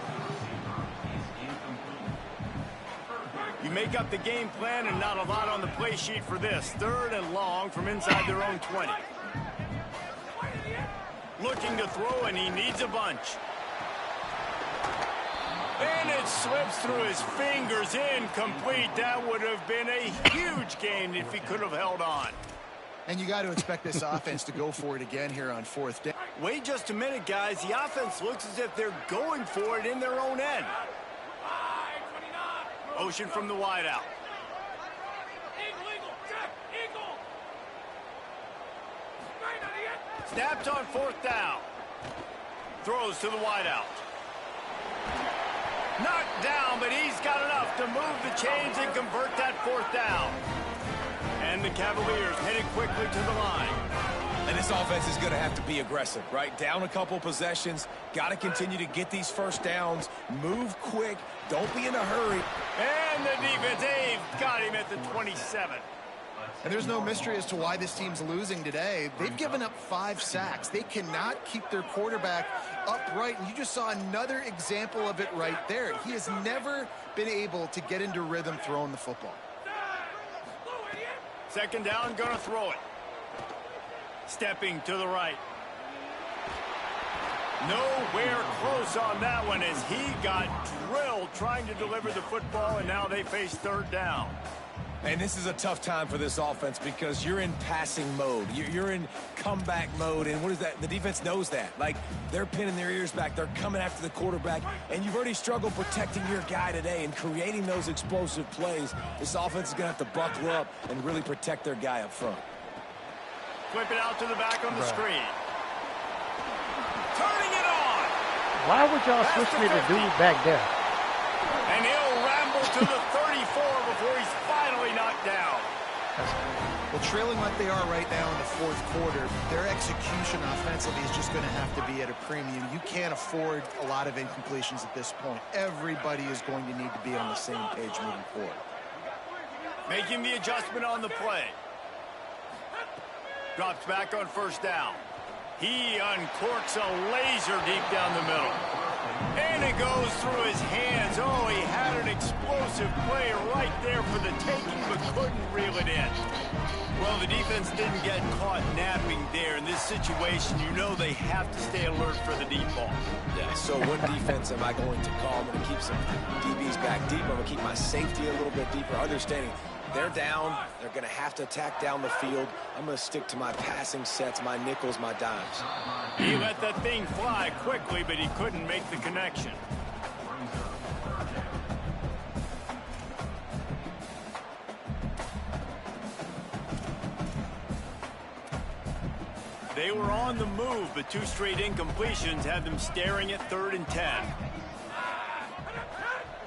[SPEAKER 1] You make up the game plan and not a lot on the play sheet for this. Third and long from inside their own 20. Looking to throw, and he needs a bunch. And it slips through his fingers, incomplete. That would have been a huge gain if he could have held on.
[SPEAKER 2] And you got to expect this offense to go for it again here on fourth down.
[SPEAKER 1] Wait just a minute, guys. The offense looks as if they're going for it in their own end. Motion from the wideout. Snaps on fourth down. Throws to the wideout. Knocked down, but he's got enough to move the chains and convert that fourth down. And the Cavaliers headed quickly to the line.
[SPEAKER 3] And this offense is going to have to be aggressive, right? Down a couple possessions. Got to continue to get these first downs. Move quick. Don't be in a hurry.
[SPEAKER 1] And the defense, they've got him at the 27.
[SPEAKER 2] And there's no mystery as to why this team's losing today. They've given up 5 sacks. They cannot keep their quarterback upright. And you just saw another example of it right there. He has never been able to get into rhythm throwing the football.
[SPEAKER 1] Second down, gonna throw it. Stepping to the right. Nowhere close on that one as he got drilled trying to deliver the football, and now they face third down.
[SPEAKER 3] And this is a tough time for this offense because you're in passing mode. You're in comeback mode, and what is that? The defense knows that. Like, they're pinning their ears back. They're coming after the quarterback, and you've already struggled protecting your guy today and creating those explosive plays. This offense is going to have to buckle up and really protect their guy up front.
[SPEAKER 1] Flip it out to the back on the screen. Turning it on.
[SPEAKER 4] Why would y'all switch me to dude back there?
[SPEAKER 1] And he'll ramble to the 34 before he's finally knocked down.
[SPEAKER 2] Well, trailing like they are right now in the fourth quarter, their execution offensively is just going to have to be at a premium. You can't afford a lot of incompletions at this point. Everybody is going to need to be on the same page moving forward.
[SPEAKER 1] Making the adjustment on the play. Drops back on first down. He uncorks a laser deep down the middle. And it goes through his hands. Oh, he had an explosive play right there for the taking, but couldn't reel it in. Well, the defense didn't get caught napping there. In this situation, you know they have to stay alert for the deep ball.
[SPEAKER 3] Yeah, so what defense am I going to call? I'm going to keep some DBs back deep. I'm going to keep my safety a little bit deeper, understanding they're down. They're going to have to attack down the field. I'm going to stick to my passing sets, my nickels, my dimes.
[SPEAKER 1] He let that thing fly quickly, but he couldn't make the connection. They were on the move, but 2 straight incompletions had them staring at 3rd and 10.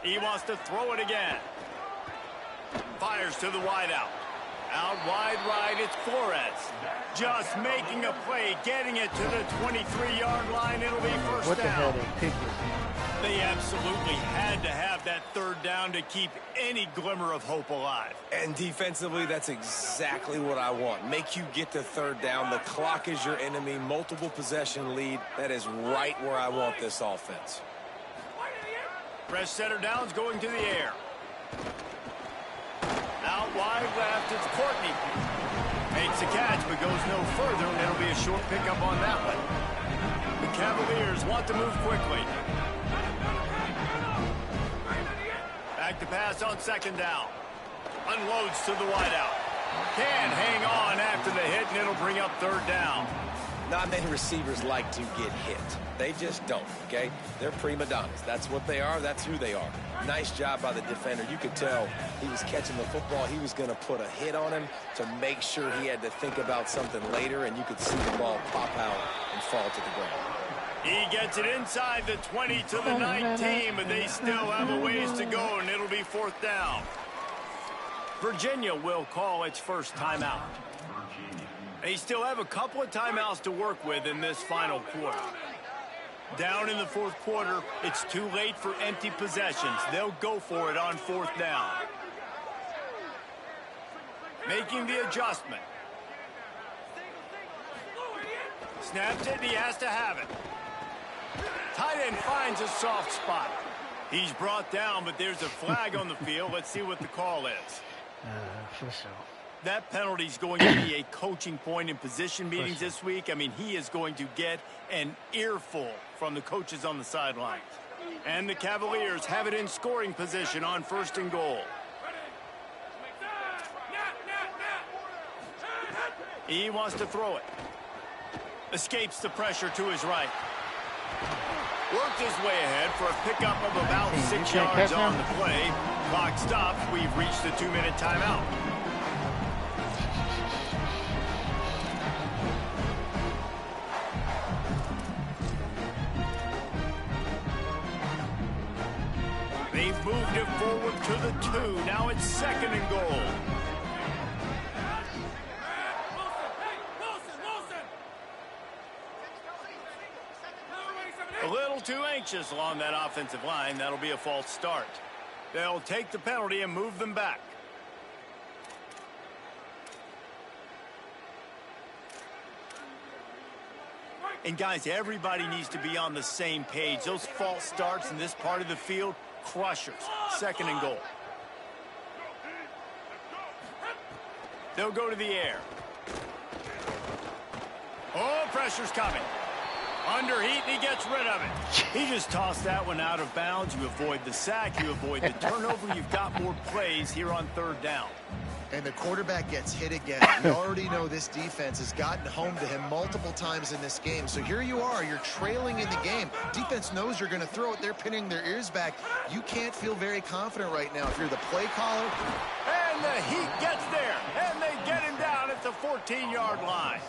[SPEAKER 1] He wants to throw it again. Fires to the wideout. Out wide right, it's Flores. Just making a play, getting it to the 23-yard line. It'll be first
[SPEAKER 4] What the hell
[SPEAKER 1] down.
[SPEAKER 4] they picked it?
[SPEAKER 1] They absolutely had to have that third down to keep any glimmer of hope alive.
[SPEAKER 3] And defensively, that's exactly what I want. Make you get to third down. The clock is your enemy. Multiple possession lead. That is right where I want this offense.
[SPEAKER 1] Fresh center downs going to the air. Out wide left, it's Courtney. Makes the catch, but goes no further, and it'll be a short pickup on that one. The Cavaliers want to move quickly. Back to pass on second down. Unloads to the wideout. Can hang on after the hit, and it'll bring up third down.
[SPEAKER 3] Not many receivers like to get hit. They just don't, okay? They're prima donnas. That's what they are. That's who they are. Nice job by the defender. You could tell he was catching the football. He was going to put a hit on him to make sure he had to think about something later, and you could see the ball pop out and fall to the ground.
[SPEAKER 1] He gets it inside the 20 to the 19, but they still have a ways to go, and it'll be fourth down. Virginia will call its first timeout. They still have a couple of timeouts to work with in this final quarter. Down in the fourth quarter, it's too late for empty possessions. They'll go for it on fourth down. Making the adjustment. Snaps it, and he has to have it. Tight end finds a soft spot. He's brought down, but there's a flag on the field. Let's see what the call is.
[SPEAKER 4] For sure.
[SPEAKER 1] That penalty is going to be a coaching point in position meetings this week. I mean, he is going to get an earful from the coaches on the sidelines. And the Cavaliers have it in scoring position on first and goal. He wants to throw it. Escapes the pressure to his right. Worked his way ahead for a pickup of about 6 yards on the play. Clock stops. We've reached the 2-minute timeout. They've moved it forward to the 2. Now it's second and goal. A little too anxious along that offensive line. That'll be a false start. They'll take the penalty and move them back. And guys, everybody needs to be on the same page. Those false starts in this part of the field, crushers. Second and goal. They'll go to the air. Oh, pressure's coming. Under heat, and he gets rid of it. He just tossed that one out of bounds. You avoid the sack. You avoid the turnover. You've got more plays here on third down.
[SPEAKER 2] And the quarterback gets hit again. We already know this defense has gotten home to him multiple times in this game. So here you are. You're trailing in the game. Defense knows you're going to throw it. They're pinning their ears back. You can't feel very confident right now if you're the play caller.
[SPEAKER 1] And the heat gets there. And they get him down at the 14-yard line.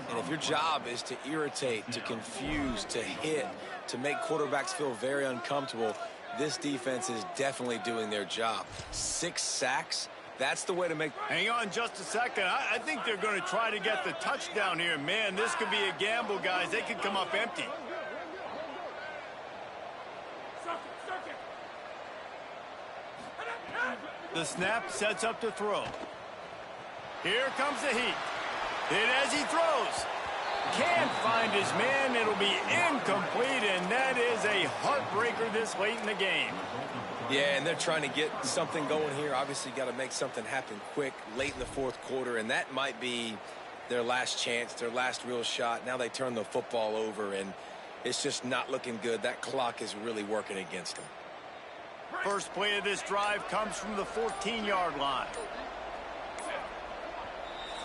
[SPEAKER 3] And if your job is to irritate, to confuse, to hit, to make quarterbacks feel very uncomfortable, this defense is definitely doing their job. 6 sacks, that's the way to make...
[SPEAKER 1] Hang on just a second. I think they're going to try to get the touchdown here. Man, this could be a gamble, guys. They could come up empty. The snap sets up to throw. Here comes the heat. Hit as he throws. Can't find his man. It'll be incomplete, and that is a heartbreaker this late in the game.
[SPEAKER 3] Yeah, and they're trying to get something going here. Obviously, got to make something happen quick late in the fourth quarter, and that might be their last chance, their last real shot. Now they turn the football over, and it's just not looking good. That clock is really working against them.
[SPEAKER 1] First play of this drive comes from the 14-yard line.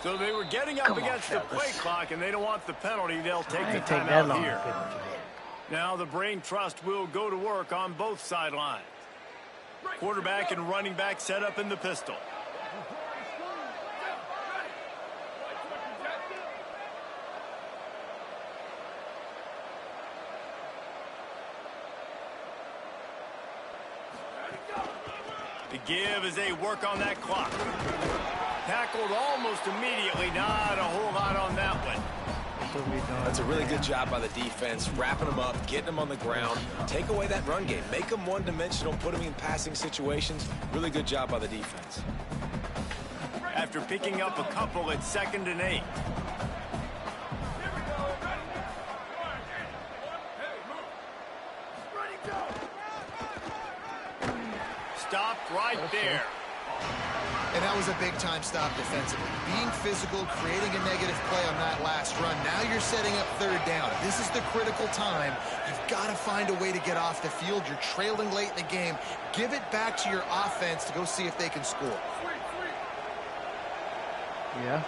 [SPEAKER 1] So they were getting up against the play clock, and they don't want the penalty. They'll take the timeout here. Now the brain trust will go to work on both sidelines. Quarterback and running back set up in the pistol. The give as they work on that clock. Tackled almost immediately. Not a whole lot on that one.
[SPEAKER 3] That's a really good job by the defense, wrapping them up, getting them on the ground. Take away that run game. Make them one-dimensional, put them in passing situations. Really good job by the defense.
[SPEAKER 1] After picking up a couple at 2nd and 8. Stopped right there.
[SPEAKER 2] And that was a big-time stop defensively. Being physical, creating a negative play on that last run. Now you're setting up 3rd down. This is the critical time. You've got to find a way to get off the field. You're trailing late in the game. Give it back to your offense to go see if they can score.
[SPEAKER 4] Yeah.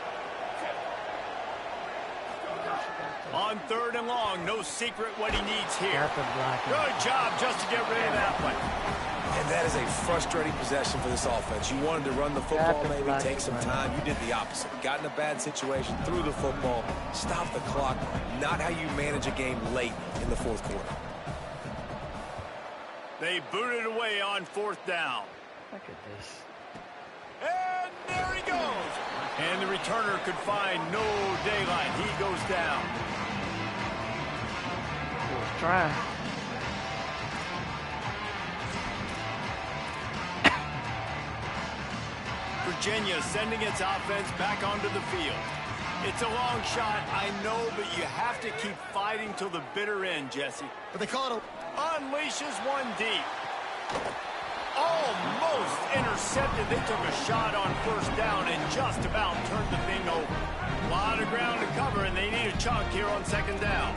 [SPEAKER 1] On 3rd and long, no secret what he needs here.
[SPEAKER 4] Got the blocking.
[SPEAKER 1] Good job just to get rid of that one.
[SPEAKER 3] And that is a frustrating possession for this offense. You wanted to run the football, maybe take some time. You did the opposite. Got in a bad situation, threw the football, stopped the clock. Not how you manage a game late in the 4th quarter.
[SPEAKER 1] They booted away on 4th down.
[SPEAKER 4] Look at this.
[SPEAKER 1] And there he goes. And the returner could find no daylight. He goes down.
[SPEAKER 4] He was trying.
[SPEAKER 1] Virginia sending its offense back onto the field. It's a long shot, I know, but you have to keep fighting till the bitter end, Jesse.
[SPEAKER 2] But they call it
[SPEAKER 1] Unleashes one deep. Almost intercepted. They took a shot on 1st down and just about turned the thing over. A lot of ground to cover, and they need a chunk here on 2nd down.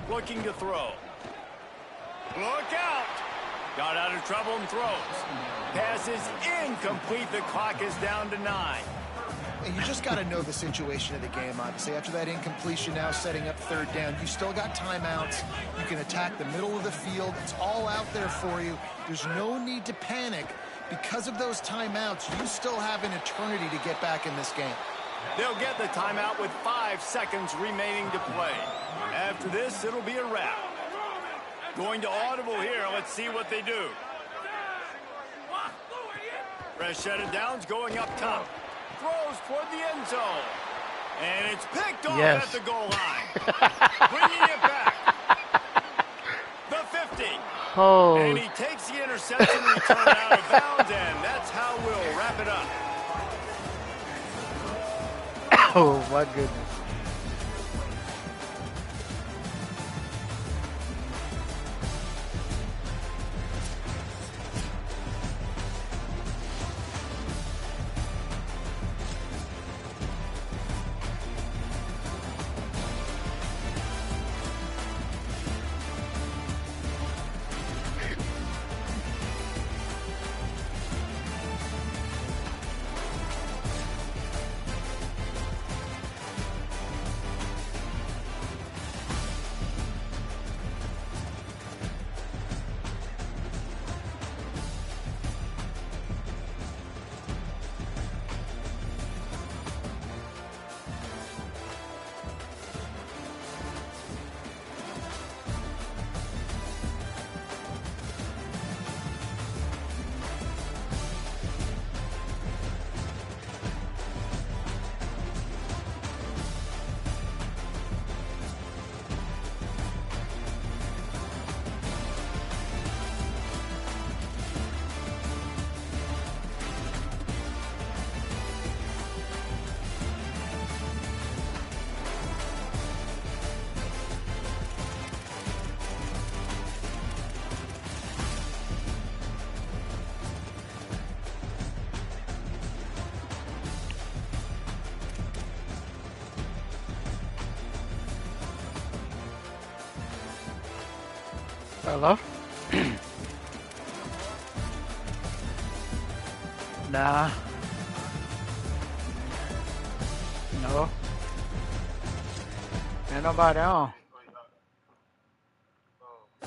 [SPEAKER 1] Looking to throw. Look out! Got out of trouble and throws. Pass is incomplete. The clock is down to 9.
[SPEAKER 2] And you just got to know the situation of the game, obviously. After that incompletion, now setting up 3rd down, you still got timeouts. You can attack the middle of the field. It's all out there for you. There's no need to panic. Because of those timeouts, you still have an eternity to get back in this game.
[SPEAKER 1] They'll get the timeout with 5 seconds remaining to play. After this, it'll be a wrap. Going to audible here. Let's see what they do. Fresh set of downs going up top. Throws toward the end zone. And it's picked off at the goal line. Bringing it back. The 50.
[SPEAKER 4] Oh.
[SPEAKER 1] And he takes the interception return out of bounds, and that's how we'll wrap it up.
[SPEAKER 4] Oh, my goodness. Hello? Nah. No. Ain't nobody on.